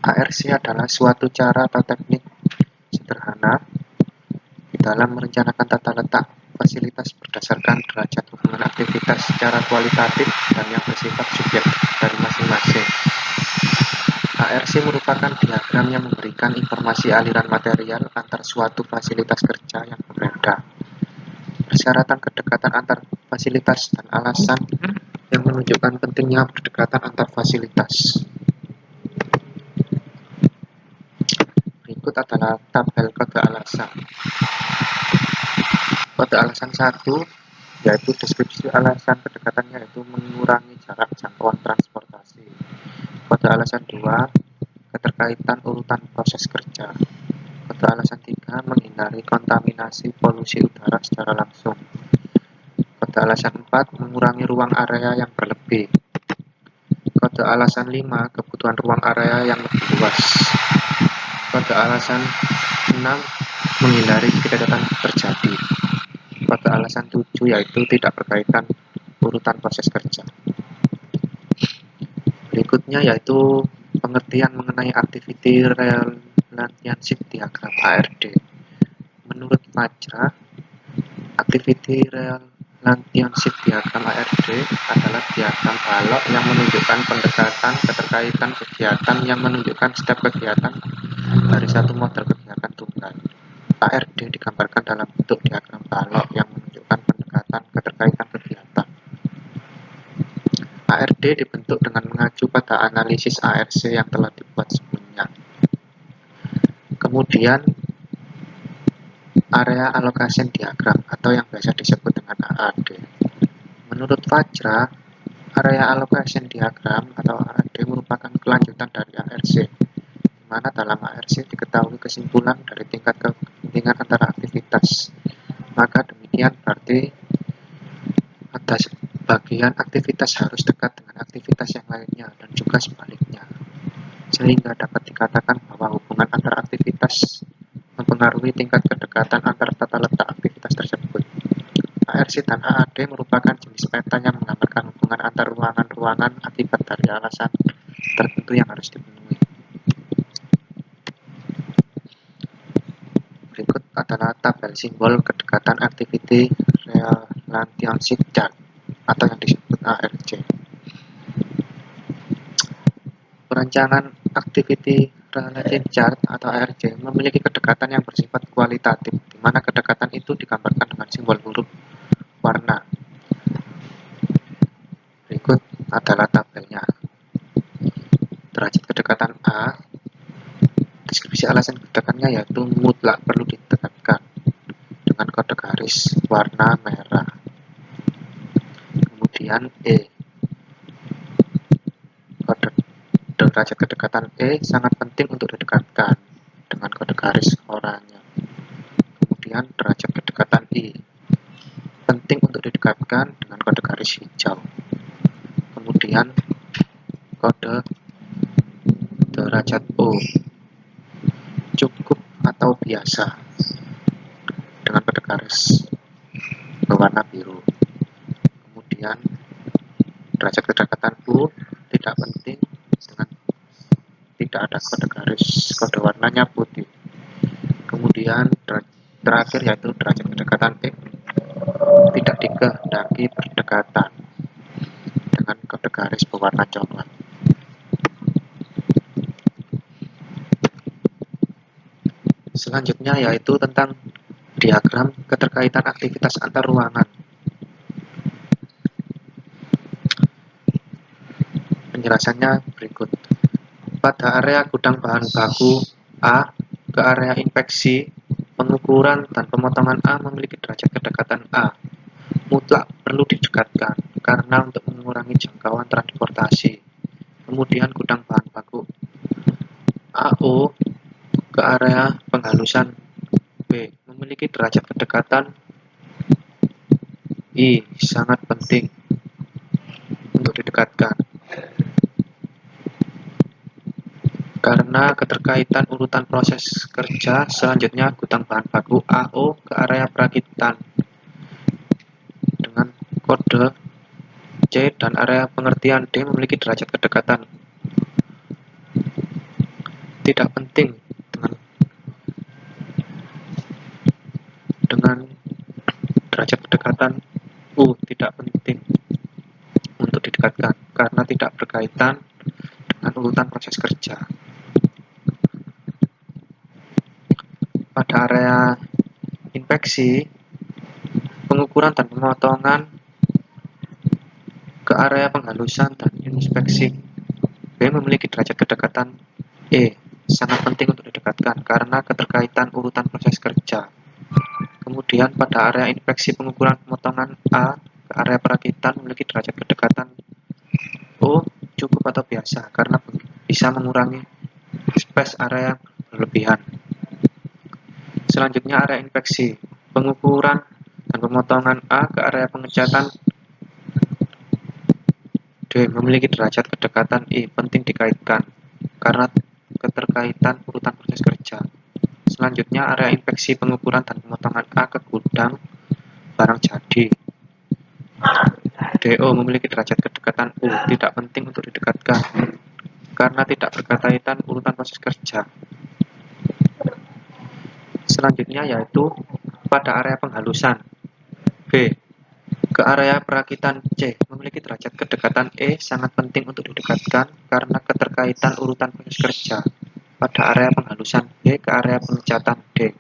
ARC adalah suatu cara atau teknik sederhana dalam merencanakan tata letak fasilitas berdasarkan derajat hubungan aktivitas secara kualitatif dan yang bersifat subjektif dari masing-masing. ARC merupakan diagram yang memberikan informasi aliran material antar suatu fasilitas kerja yang berbeda. Persyaratan kedekatan antar fasilitas dan alasan yang menunjukkan pentingnya berdekatan antar fasilitas. Berikut adalah tabel kode alasan. Kode alasan 1 yaitu deskripsi alasan kedekatannya, yaitu mengurangi jarak jangkauan transportasi. Kode alasan 2 keterkaitan urutan proses kerja. Kode alasan 3 menghindari kontaminasi polusi udara secara langsung. Kode Kode alasan 4, mengurangi ruang area yang berlebih. Kode alasan 5, kebutuhan ruang area yang lebih luas. Kode alasan 6, menghindari kecacatan terjadi. Kode alasan 7 yaitu tidak berkaitan urutan proses kerja. Berikutnya yaitu pengertian mengenai Activity Relationship Diagram (ARD). Menurut Fajra, Activity Relationship Diagram (ARD) adalah diagram balok yang menunjukkan pendekatan keterkaitan kegiatan yang menunjukkan step kegiatan dari satu model kegiatan tunggal. ARD digambarkan dalam bentuk diagram balok yang menunjukkan pendekatan keterkaitan kegiatan. ARD dibentuk dengan mengacu pada analisis ARC yang telah dibuat sebelumnya. Kemudian, area allocation diagram atau yang biasa disebut dengan AAD. Menurut Fajra, area allocation diagram atau AAD merupakan kelanjutan dari ARC, di mana dalam ARC diketahui kesimpulan dari tingkat kepentingan antara aktivitas. Maka demikian berarti ada sebagian aktivitas harus dekat dengan aktivitas yang lainnya dan juga sebaliknya. Sehingga dapat dikatakan bahwa hubungan antara aktivitas mempengaruhi tingkat kedekatan antara tata letak aktivitas tersebut. ARC dan AAD merupakan jenis peta yang menggambarkan hubungan antar ruangan-ruangan akibat dari alasan tertentu yang harus dipenuhi. Berikut adalah tabel simbol kedekatan Activity Relationship Chart atau yang disebut ARC. Perancangan Activity Relationship Chart atau ARC memiliki kedekatan yang bersifat kualitatif, di mana kedekatan itu digambarkan dengan simbol huruf warna. Berikut adalah tabelnya. Derajat kedekatan A, deskripsi alasan kedekatannya yaitu mutlak perlu didekatkan dengan kode garis warna merah. Kemudian E, kode derajat kedekatan E sangat penting untuk didekatkan dengan kode garis oranye. Kemudian derajat kedekatan I penting untuk didekatkan dengan kode garis hijau. Kemudian kode derajat O cukup atau biasa dengan kode garis berwarna biru. Kemudian derajat kedekatan U tidak penting dengan tidak ada kode garis, kode warnanya putih. Kemudian terakhir yaitu derajat kedekatan X tidak dikehendaki berdekatan dengan kode garis berwarna coklat. Selanjutnya yaitu tentang diagram keterkaitan aktivitas antar ruangan. Penjelasannya berikut. Pada area gudang bahan baku A ke area inspeksi, pengukuran dan pemotongan A memiliki derajat kedekatan A. Mutlak perlu didekatkan karena untuk mengurangi jangkauan transportasi. Kemudian gudang bahan baku AO ke area penghalusan B memiliki derajat kedekatan I, sangat penting untuk didekatkan karena keterkaitan urutan proses kerja. Selanjutnya gudang bahan baku AO ke area perakitan dengan kode C dan area pengertian D memiliki derajat kedekatan tidak penting dengan derajat kedekatan U tidak penting untuk didekatkan karena tidak berkaitan dengan urutan proses kerja. Pada area inspeksi, pengukuran dan pemotongan ke area penghalusan dan inspeksi B memiliki derajat kedekatan E, sangat penting untuk didekatkan karena keterkaitan urutan proses kerja. Kemudian pada area inspeksi pengukuran pemotongan A ke area perakitan memiliki derajat kedekatan O, cukup atau biasa karena bisa mengurangi space area berlebihan. Selanjutnya area inspeksi pengukuran dan pemotongan A ke area pengecatan D memiliki derajat kedekatan I penting dikaitkan karena keterkaitan urutan proses kerja. Selanjutnya, area inspeksi pengukuran dan pemotongan A ke gudang barang jadi DO memiliki derajat kedekatan U tidak penting untuk didekatkan karena tidak berkaitan urutan proses kerja. Selanjutnya yaitu pada area penghalusan B ke area perakitan C memiliki derajat kedekatan E sangat penting untuk didekatkan karena keterkaitan urutan proses kerja. Pada area penghalusan B ke area pengecatan D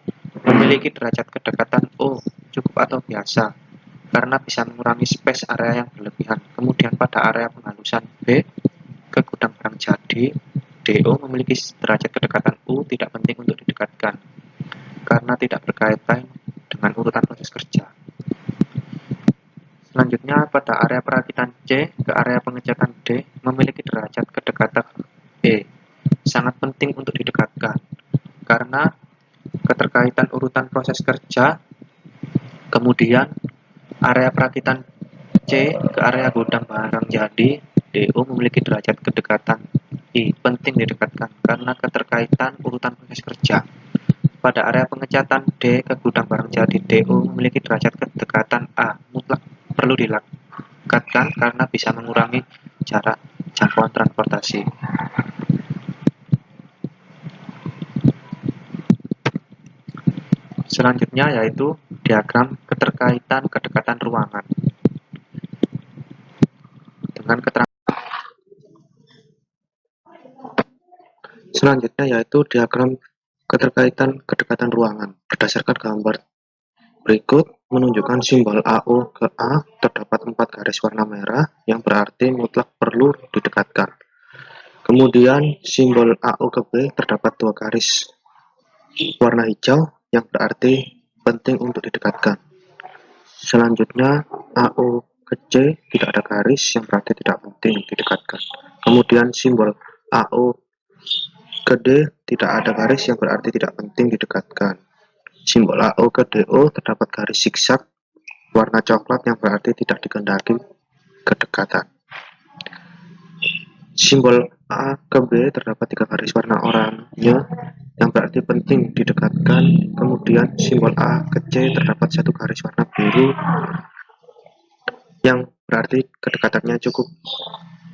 memiliki derajat kedekatan O cukup atau biasa karena bisa mengurangi space area yang berlebihan. Kemudian pada area penghalusan B ke gudang barang jadi DO memiliki derajat kedekatan U tidak penting untuk didekatkan karena tidak berkaitan dengan urutan proses kerja. Selanjutnya, pada area perakitan C ke area pengecatan D memiliki derajat kedekatan E. Sangat penting untuk didekatkan, karena keterkaitan urutan proses kerja. Kemudian, area perakitan C ke area gudang barang jadi DO memiliki derajat kedekatan I. Penting didekatkan, karena keterkaitan urutan proses kerja. Pada area pengecatan D ke gudang barang jadi DO memiliki derajat kedekatan A. Mutlak perlu dilekatkan karena bisa mengurangi jarak jangkauan transportasi. Selanjutnya yaitu diagram keterkaitan kedekatan ruangan. Dengan keterangan selanjutnya yaitu diagram keterkaitan kedekatan ruangan. Berdasarkan gambar berikut menunjukkan simbol AO ke A terdapat 4 garis warna merah yang berarti mutlak perlu didekatkan. Kemudian simbol AO ke B terdapat 2 garis warna hijau yang berarti penting untuk didekatkan. Selanjutnya AO ke C tidak ada garis yang berarti tidak penting didekatkan. Kemudian simbol AO ke D tidak ada garis yang berarti tidak penting didekatkan. Simbol AO ke DO terdapat garis zigzag warna coklat yang berarti tidak dikehendaki kedekatan. Simbol A ke B terdapat 3 garis warna oranye yang berarti penting didekatkan. Kemudian simbol A ke C terdapat 1 garis warna biru yang berarti kedekatannya cukup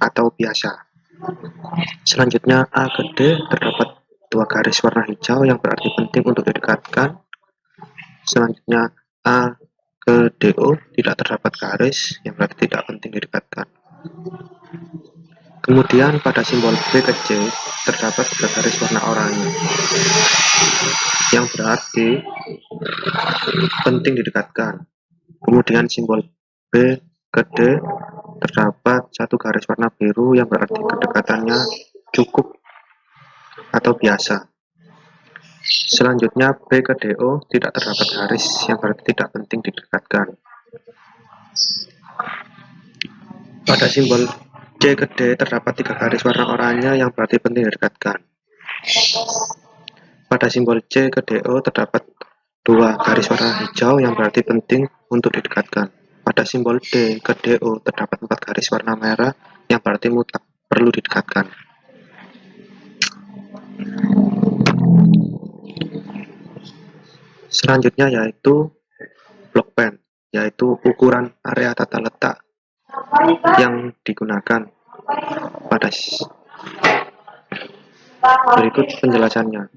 atau biasa. Selanjutnya A ke D terdapat 2 garis warna hijau yang berarti penting untuk didekatkan. Selanjutnya A ke DO tidak terdapat garis yang berarti tidak penting didekatkan. Kemudian pada simbol B ke C terdapat 3 garis warna oranye yang berarti penting didekatkan. Kemudian simbol B ke D terdapat 1 garis warna biru yang berarti kedekatannya cukup atau biasa. Selanjutnya B ke DO tidak terdapat garis yang berarti tidak penting didekatkan. Pada simbol C ke D terdapat 3 garis warna oranye yang berarti penting didekatkan. Pada simbol C ke DO terdapat 2 garis warna hijau yang berarti penting untuk didekatkan. Pada simbol D ke DO terdapat 4 garis warna merah yang berarti mutlak perlu didekatkan. Selanjutnya yaitu block pen, yaitu ukuran area tata letak yang digunakan pada berikut penjelasannya.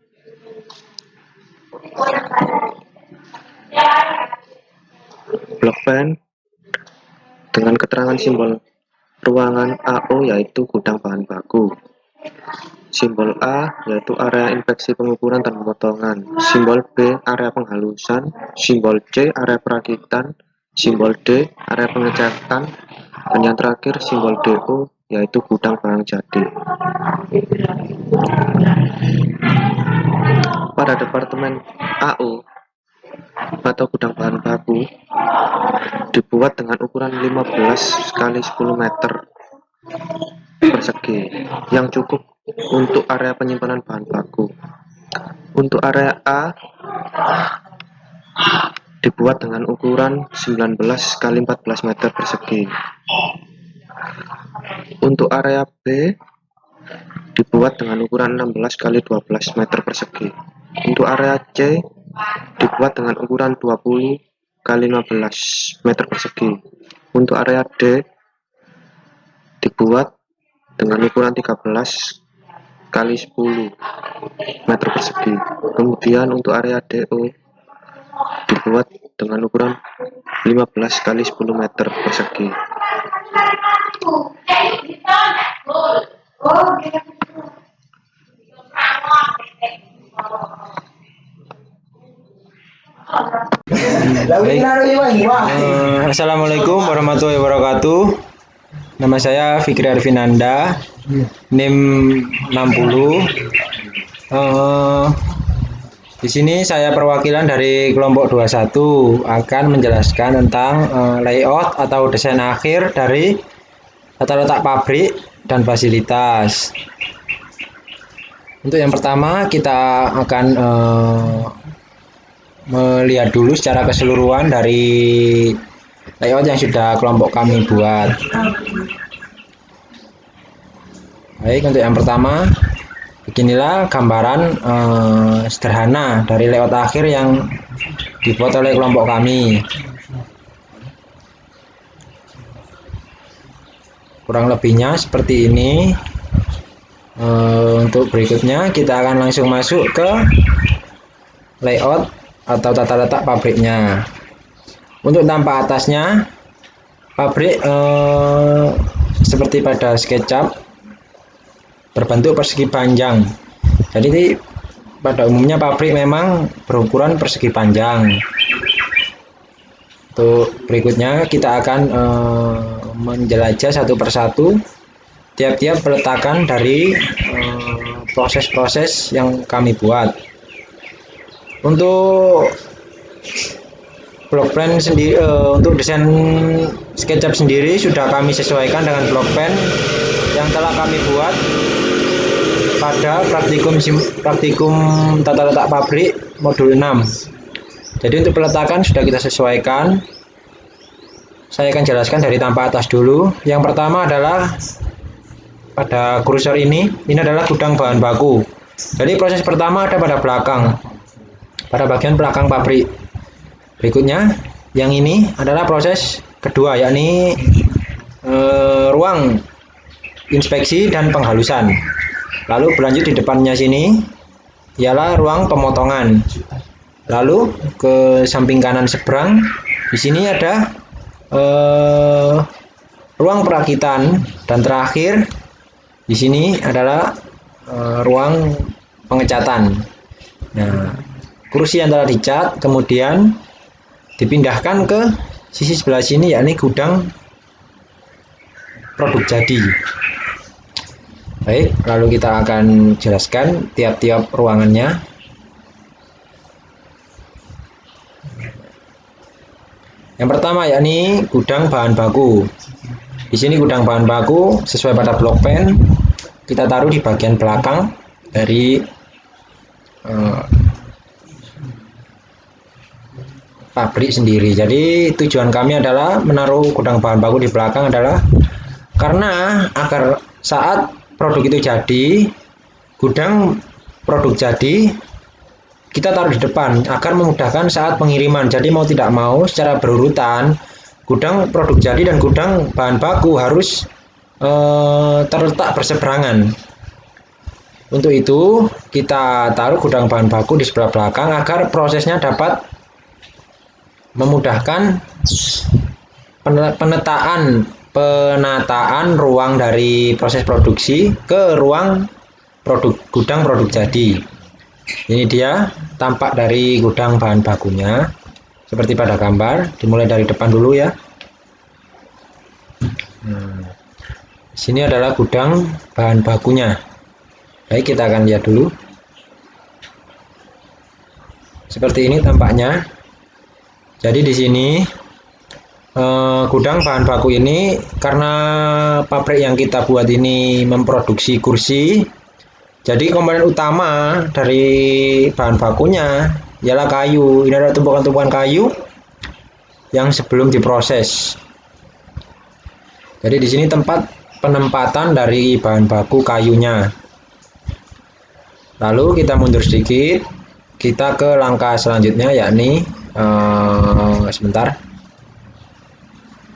Block pen dengan keterangan simbol ruangan AO yaitu gudang bahan baku. Simbol A yaitu area inspeksi pengukuran dan pemotongan. Simbol B area penghalusan. Simbol C area perakitan. Simbol D area pengecatan. Dan yang terakhir simbol DO yaitu gudang barang jadi. Pada departemen AO atau gudang bahan baku dibuat dengan ukuran 15 kali 10 meter persegi yang cukup untuk area penyimpanan bahan baku. Untuk area A dibuat dengan ukuran 19 kali 14 meter persegi. Untuk area B dibuat dengan ukuran 16 kali 12 meter persegi. Untuk area C dibuat dengan ukuran 20 kali 15 meter persegi. Untuk area D dibuat dengan ukuran 13 kali 10 meter persegi. Kemudian untuk area DO dibuat dengan ukuran 15 kali 10 meter persegi. Baik. Assalamualaikum warahmatullahi wabarakatuh. Nama saya Fikri Arfinanda, NIM 60. Di sini saya perwakilan dari kelompok 21 akan menjelaskan tentang layout atau desain akhir dari tata letak pabrik dan fasilitas. Untuk yang pertama kita akan melihat dulu secara keseluruhan dari layout yang sudah kelompok kami buat. Baik, untuk yang pertama, beginilah gambaran sederhana dari layout akhir yang dibuat oleh kelompok kami. Kurang lebihnya seperti ini. Untuk berikutnya kita akan langsung masuk ke layout atau tata letak pabriknya. Untuk tampak atasnya, pabrik seperti pada SketchUp berbentuk persegi panjang. Jadi pada umumnya pabrik memang berukuran persegi panjang. Untuk berikutnya kita akan menjelajah satu persatu tiap-tiap peletakan dari proses-proses yang kami buat. Untuk block plan sendiri, untuk desain SketchUp sendiri sudah kami sesuaikan dengan block plan yang telah kami buat pada praktikum tata letak pabrik modul 6. Jadi untuk peletakan sudah kita sesuaikan. Saya akan jelaskan dari tampak atas dulu. Yang pertama adalah pada kursor ini adalah gudang bahan baku. Jadi proses pertama ada pada belakang, pada bagian belakang pabrik. Berikutnya yang ini adalah proses kedua, yakni ruang inspeksi dan penghalusan. Lalu berlanjut di depannya sini ialah ruang pemotongan. Lalu ke samping kanan seberang di sini ada ruang perakitan, dan terakhir di sini adalah ruang pengecatan. Nah, kursi yang telah dicat kemudian dipindahkan ke sisi sebelah sini, yakni gudang produk jadi. Baik, lalu kita akan jelaskan tiap-tiap ruangannya. Yang pertama yakni gudang bahan baku. Di sini gudang bahan baku sesuai pada block plan kita taruh di bagian belakang dari pabrik sendiri. Jadi tujuan kami adalah menaruh gudang bahan baku di belakang adalah karena agar saat produk itu jadi, gudang produk jadi kita taruh di depan agar memudahkan saat pengiriman. Jadi mau tidak mau secara berurutan gudang produk jadi dan gudang bahan baku harus terletak berseberangan. Untuk itu kita taruh gudang bahan baku di sebelah belakang agar prosesnya dapat memudahkan penataan ruang dari proses produksi ke ruang gudang produk jadi. Ini dia tampak dari gudang bahan bakunya seperti pada gambar. Dimulai dari depan dulu ya. Sini adalah gudang bahan bakunya. Baik, kita akan lihat dulu. Seperti ini tampaknya. Jadi di sini gudang bahan baku ini karena pabrik yang kita buat ini memproduksi kursi, jadi komponen utama dari bahan bakunya ialah kayu. Ini adalah tumpukan-tumpukan kayu yang sebelum diproses. Jadi di sini tempat penempatan dari bahan baku kayunya. Lalu kita mundur sedikit, kita ke langkah selanjutnya, yakni sebentar.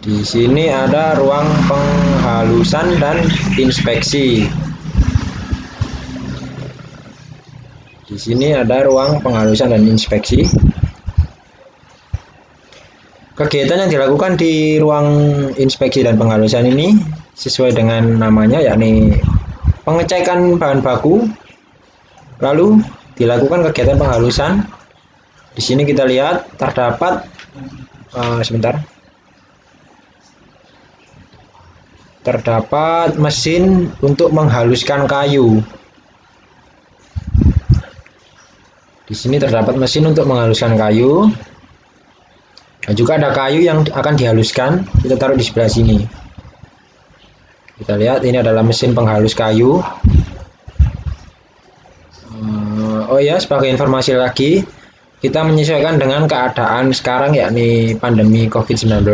Di sini ada ruang penghalusan dan inspeksi. Di sini ada ruang penghalusan dan inspeksi. Kegiatan yang dilakukan di ruang inspeksi dan penghalusan ini sesuai dengan namanya, yakni pengecekan bahan baku, lalu dilakukan kegiatan penghalusan. Di sini kita lihat terdapat terdapat mesin untuk menghaluskan kayu. Di sini terdapat mesin untuk menghaluskan kayu. Nah, juga ada kayu yang akan dihaluskan, kita taruh di sebelah sini. Kita lihat ini adalah mesin penghalus kayu. Oh ya, sebagai informasi lagi, kita menyesuaikan dengan keadaan sekarang, yakni pandemi COVID-19.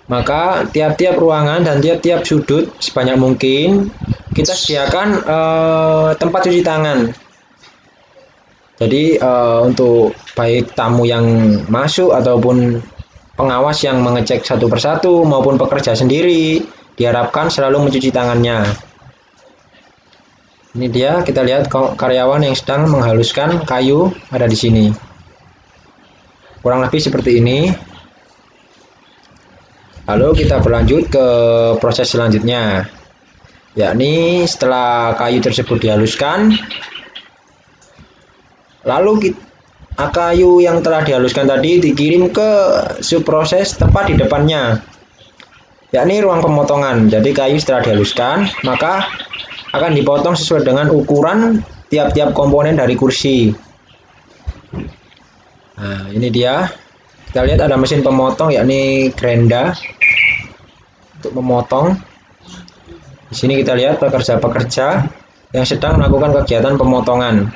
Maka tiap-tiap ruangan dan tiap-tiap sudut sebanyak mungkin kita sediakan tempat cuci tangan. Jadi untuk baik tamu yang masuk ataupun pengawas yang mengecek satu persatu maupun pekerja sendiri diharapkan selalu mencuci tangannya. Ini dia, kita lihat karyawan yang sedang menghaluskan kayu ada di sini. Kurang lebih seperti ini. Lalu kita berlanjut ke proses selanjutnya, yakni setelah kayu tersebut dihaluskan, lalu kayu yang telah dihaluskan tadi dikirim ke subproses tepat di depannya, yakni ruang pemotongan. Jadi kayu setelah dihaluskan maka akan dipotong sesuai dengan ukuran tiap-tiap komponen dari kursi. Nah, ini dia. Kita lihat ada mesin pemotong, yakni gerenda untuk memotong. Di sini kita lihat pekerja-pekerja yang sedang melakukan kegiatan pemotongan.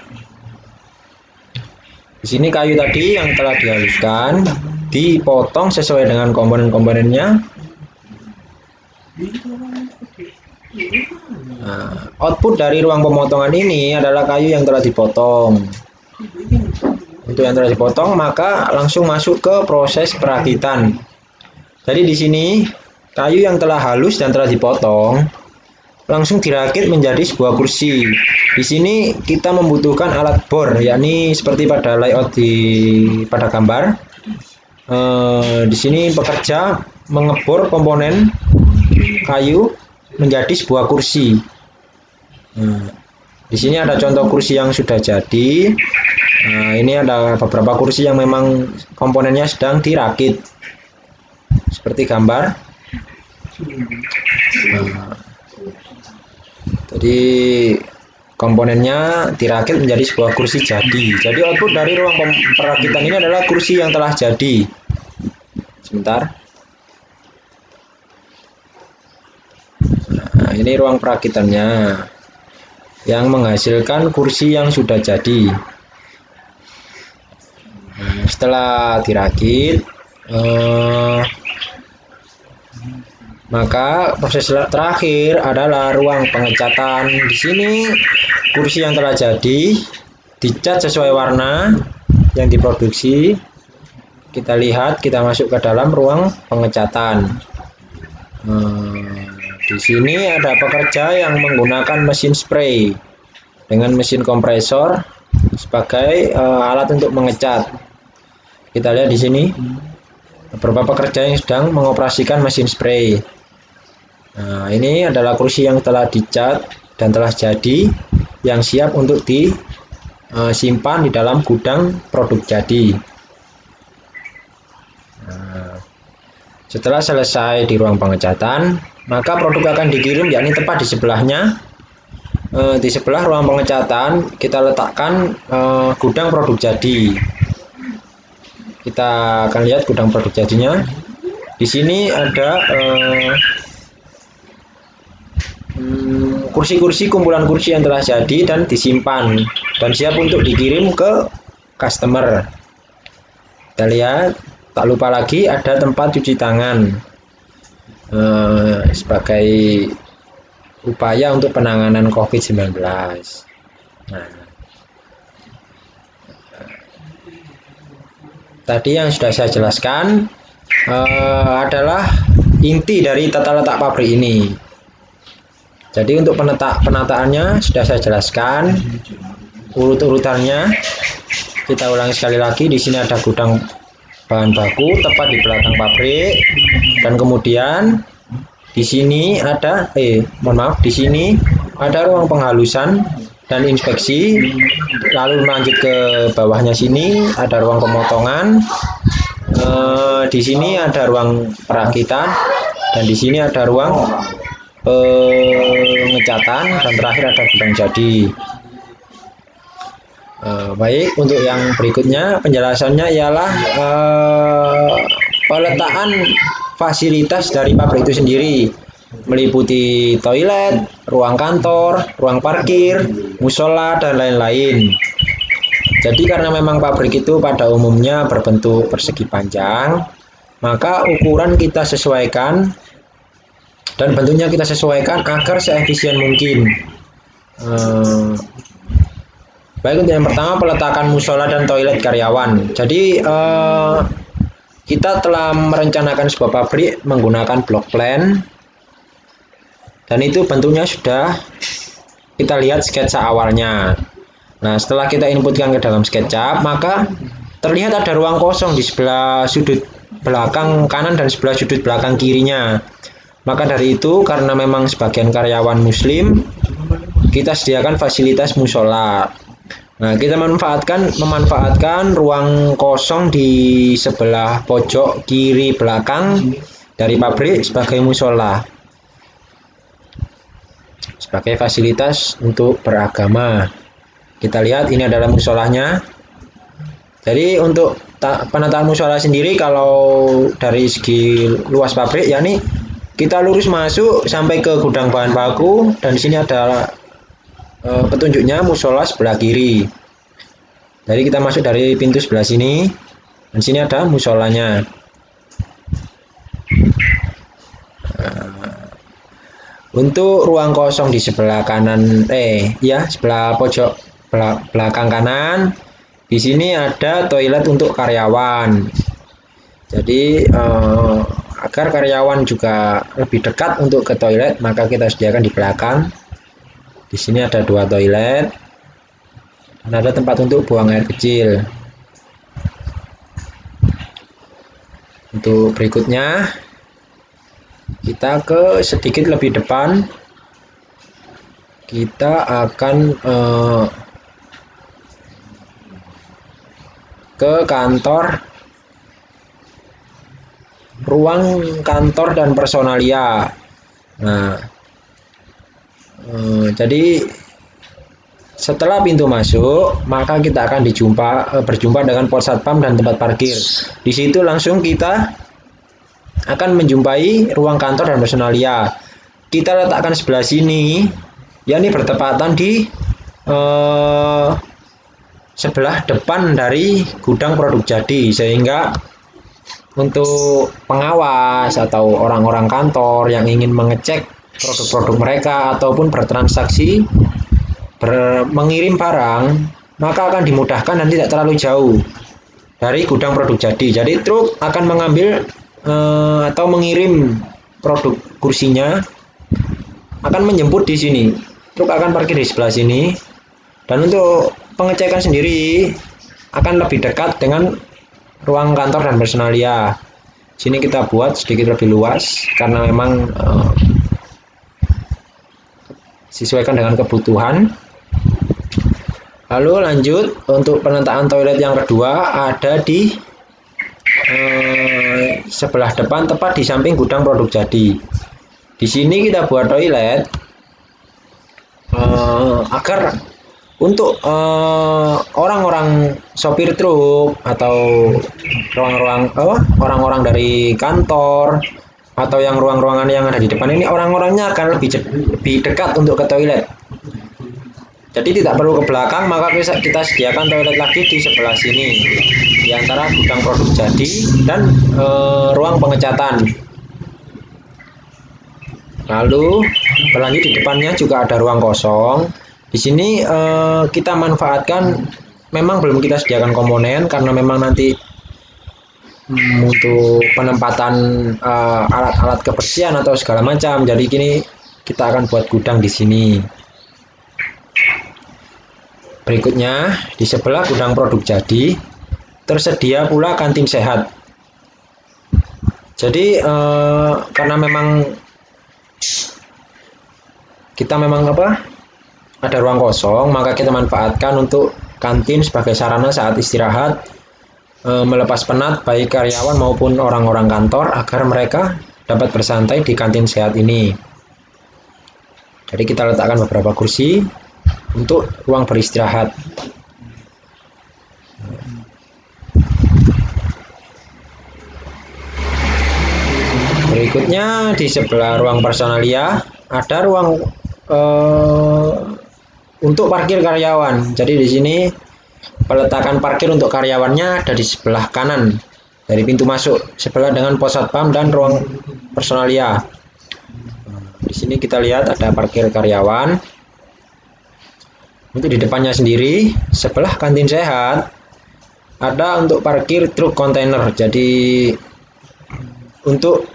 Di sini kayu tadi yang telah dihaluskan dipotong sesuai dengan komponen-komponennya. Nah, output dari ruang pemotongan ini adalah kayu yang telah dipotong. Untuk yang telah dipotong maka langsung masuk ke proses perakitan. Jadi di sini kayu yang telah halus dan telah dipotong langsung dirakit menjadi sebuah kursi. Di sini kita membutuhkan alat bor, yakni seperti pada layout pada gambar. Di sini pekerja mengebor komponen kayu menjadi sebuah kursi. Di sini ada contoh kursi yang sudah jadi. Nah, ini ada beberapa kursi yang memang komponennya sedang dirakit, seperti gambar. Jadi komponennya dirakit menjadi sebuah kursi jadi. Jadi output dari ruang perakitan ini adalah kursi yang telah jadi. Sebentar. Nah, ini ruang perakitannya yang menghasilkan kursi yang sudah jadi. Nah, setelah dirakit, maka proses terakhir adalah ruang pengecatan. Di sini kursi yang telah jadi dicat sesuai warna yang diproduksi. Kita lihat, kita masuk ke dalam ruang pengecatan. Di sini ada pekerja yang menggunakan mesin spray dengan mesin kompresor sebagai alat untuk mengecat. Kita lihat di sini beberapa pekerja yang sedang mengoperasikan mesin spray. Nah, ini adalah kursi yang telah dicat dan telah jadi, yang siap untuk disimpan di dalam gudang produk jadi. Nah, setelah selesai di ruang pengecatan, maka produk akan dikirim, yakni tepat di sebelahnya. Di sebelah ruang pengecatan kita letakkan gudang produk jadi. Kita akan lihat gudang produk jadinya. Di sini ada kursi-kursi, kumpulan kursi yang telah jadi dan disimpan dan siap untuk dikirim ke customer. Kita lihat tak lupa lagi ada tempat cuci tangan sebagai upaya untuk penanganan COVID-19. Nah, tadi yang sudah saya jelaskan adalah inti dari tata letak pabrik ini. Jadi untuk penataannya sudah saya jelaskan urut-urutannya. Kita ulangi sekali lagi. Di sini ada gudang bahan baku tepat di belakang pabrik, dan kemudian di sini ada di sini ada ruang penghalusan dan inspeksi. Lalu lanjut ke bawahnya, sini ada ruang pemotongan. Di sini ada ruang perakitan, dan di sini ada ruang pengecatan, dan terakhir ada gudang jadi. Baik, untuk yang berikutnya penjelasannya ialah peletaan fasilitas dari pabrik itu sendiri, meliputi toilet, ruang kantor, ruang parkir, musola, dan lain-lain. Jadi karena memang pabrik itu pada umumnya berbentuk persegi panjang, maka ukuran kita sesuaikan dan bentuknya kita sesuaikan agar seefisien mungkin. Baik, untuk yang pertama peletakan musola dan toilet karyawan. Jadi kita telah merencanakan sebuah pabrik menggunakan block plan, dan itu bentuknya sudah kita lihat sketsa awalnya. Nah, setelah kita inputkan ke dalam SketchUp, maka terlihat ada ruang kosong di sebelah sudut belakang kanan dan sebelah sudut belakang kirinya. Maka dari itu, karena memang sebagian karyawan muslim, kita sediakan fasilitas musola. Nah, kita memanfaatkan ruang kosong di sebelah pojok kiri belakang dari pabrik sebagai musola, sebagai fasilitas untuk beragama. Kita lihat ini adalah musolanya. Jadi untuk penataan musola sendiri, kalau dari segi luas pabrik, yakni kita lurus masuk sampai ke gudang bahan baku, dan di sini ada petunjuknya musola sebelah kiri. Jadi kita masuk dari pintu sebelah sini, dan sini ada musolanya. Untuk ruang kosong di sebelah kanan, sebelah pojok belakang kanan, di sini ada toilet untuk karyawan. Jadi agar karyawan juga lebih dekat untuk ke toilet, maka kita sediakan di belakang. Di sini ada 2 toilet, dan ada tempat untuk buang air kecil. Untuk berikutnya, kita ke sedikit lebih depan. Kita akan ke kantor, ruang kantor dan personalia. Nah, jadi setelah pintu masuk, maka kita akan berjumpa dengan pos satpam dan tempat parkir. Di situ langsung kita akan menjumpai ruang kantor dan personalia. Kita letakkan sebelah sini, yakni bertepatan di sebelah depan dari gudang produk jadi, sehingga untuk pengawas atau orang-orang kantor yang ingin mengecek produk-produk mereka ataupun bertransaksi mengirim barang, maka akan dimudahkan dan tidak terlalu jauh dari gudang produk jadi. Jadi truk akan mengambil atau mengirim produk kursinya, akan menjemput di sini. Truk akan parkir di sebelah sini, dan untuk pengecekan sendiri akan lebih dekat dengan ruang kantor dan personalia. Sini kita buat sedikit lebih luas karena memang sesuaikan dengan kebutuhan. Lalu lanjut untuk penataan toilet yang kedua, ada di sebelah depan tepat di samping gudang produk jadi. Di sini kita buat toilet agar untuk orang-orang sopir truk atau orang-orang dari kantor atau yang ruang-ruangan yang ada di depan ini, orang-orangnya akan lebih dekat untuk ke toilet. Jadi tidak perlu ke belakang, maka kita sediakan toilet lagi di sebelah sini, di antara gudang produk jadi dan ruang pengecatan. Lalu berlanjut di depannya juga ada ruang kosong. Di sini kita manfaatkan, memang belum kita sediakan komponen karena memang nanti untuk penempatan alat-alat kebersihan atau segala macam. Jadi kini kita akan buat gudang di sini. Berikutnya, di sebelah gudang produk jadi, tersedia pula kantin sehat. Jadi, karena memang kita ada ruang kosong, maka kita manfaatkan untuk kantin sebagai sarana saat istirahat, melepas penat baik karyawan maupun orang-orang kantor agar mereka dapat bersantai di kantin sehat ini. Jadi kita letakkan beberapa kursi untuk ruang beristirahat. Berikutnya di sebelah ruang personalia ada ruang untuk parkir karyawan. Jadi di sini peletakan parkir untuk karyawannya ada di sebelah kanan dari pintu masuk, sebelah dengan pos satpam dan ruang personalia. Di sini kita lihat ada parkir karyawan. Untuk di depannya sendiri, sebelah kantin sehat, ada untuk parkir truk kontainer. Jadi untuk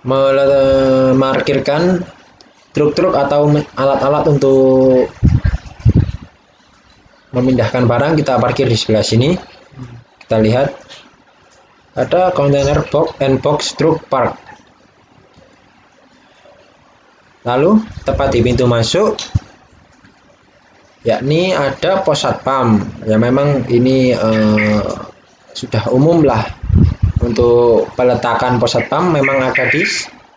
memarkirkan truk-truk atau alat-alat untuk memindahkan barang, kita parkir di sebelah sini. Kita lihat ada kontainer box and box truck park. Lalu tepat di pintu masuk, yakni ada pos satpam. Ya memang ini sudah umum lah untuk peletakan pos satpam, memang ada di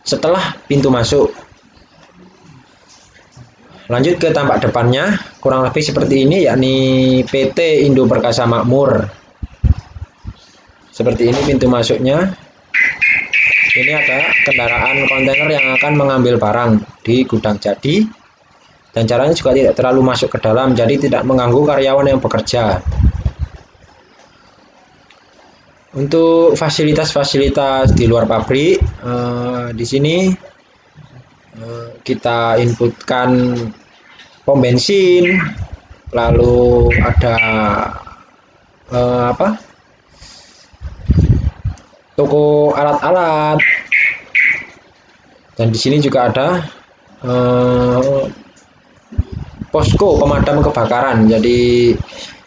setelah pintu masuk. Lanjut ke tampak depannya, kurang lebih seperti ini, yakni PT Indo Perkasa Makmur. Seperti ini pintu masuknya. Ini ada kendaraan kontainer yang akan mengambil barang di gudang jadi, dan caranya juga tidak terlalu masuk ke dalam, jadi tidak mengganggu karyawan yang bekerja. Untuk fasilitas-fasilitas di luar pabrik, di sini kita inputkan pom bensin, lalu ada toko alat-alat, dan di sini juga ada posko pemadam kebakaran. Jadi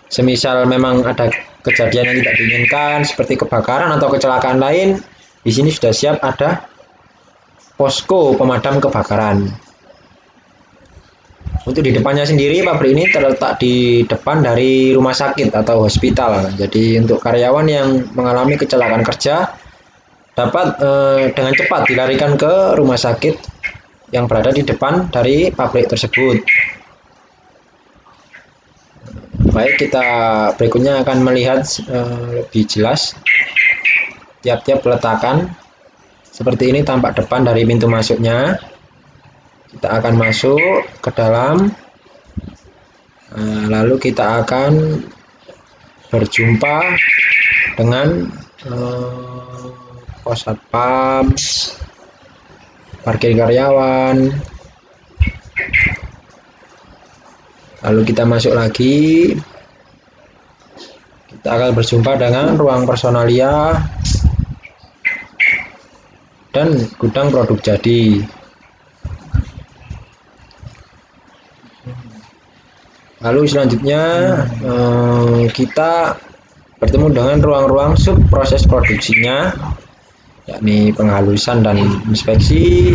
semisal memang ada kejadian yang tidak diinginkan seperti kebakaran atau kecelakaan lain, di sini sudah siap ada posko pemadam kebakaran. Untuk di depannya sendiri, pabrik ini terletak di depan dari rumah sakit atau hospital. Jadi untuk karyawan yang mengalami kecelakaan kerja dapat dengan cepat dilarikan ke rumah sakit yang berada di depan dari pabrik tersebut. Baik, kita berikutnya akan melihat lebih jelas tiap-tiap peletakan. Seperti ini tampak depan dari pintu masuknya. Kita akan masuk ke dalam, lalu kita akan berjumpa dengan pos satpam, parkir karyawan. Lalu kita masuk lagi, kita akan berjumpa dengan ruang personalia dan gudang produk jadi. Lalu selanjutnya kita bertemu dengan ruang-ruang sub proses produksinya, yakni penghalusan dan inspeksi,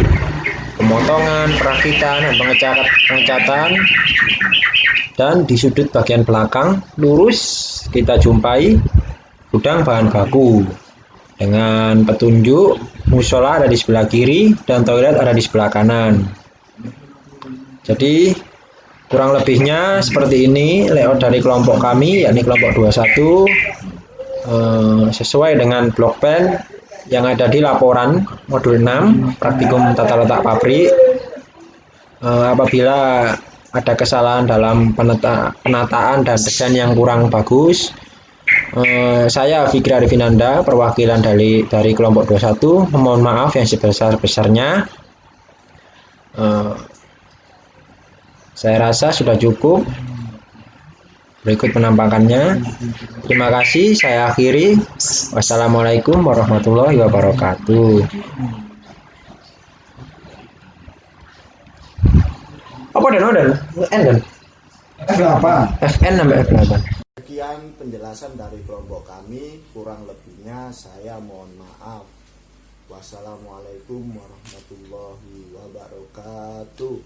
pemotongan, perakitan, dan pengecatan. Dan di sudut bagian belakang lurus kita jumpai gudang bahan baku dengan petunjuk musola ada di sebelah kiri dan toilet ada di sebelah kanan. Jadi kurang lebihnya seperti ini layout dari kelompok kami, yakni kelompok 21, sesuai dengan blok plan yang ada di laporan modul 6 praktikum tata letak pabrik. Apabila ada kesalahan dalam penataan dan desain yang kurang bagus. Saya Fikri Arifinanda, perwakilan dari kelompok 21, memohon maaf yang sebesar-besarnya. Saya rasa sudah cukup. Berikut penampakannya. Terima kasih, saya akhiri. Wassalamualaikum warahmatullahi wabarakatuh. Apa dan? N dan? Apa? FN sampai F8. Sekian penjelasan dari kelompok kami, kurang lebihnya saya mohon maaf. Wassalamualaikum warahmatullahi wabarakatuh.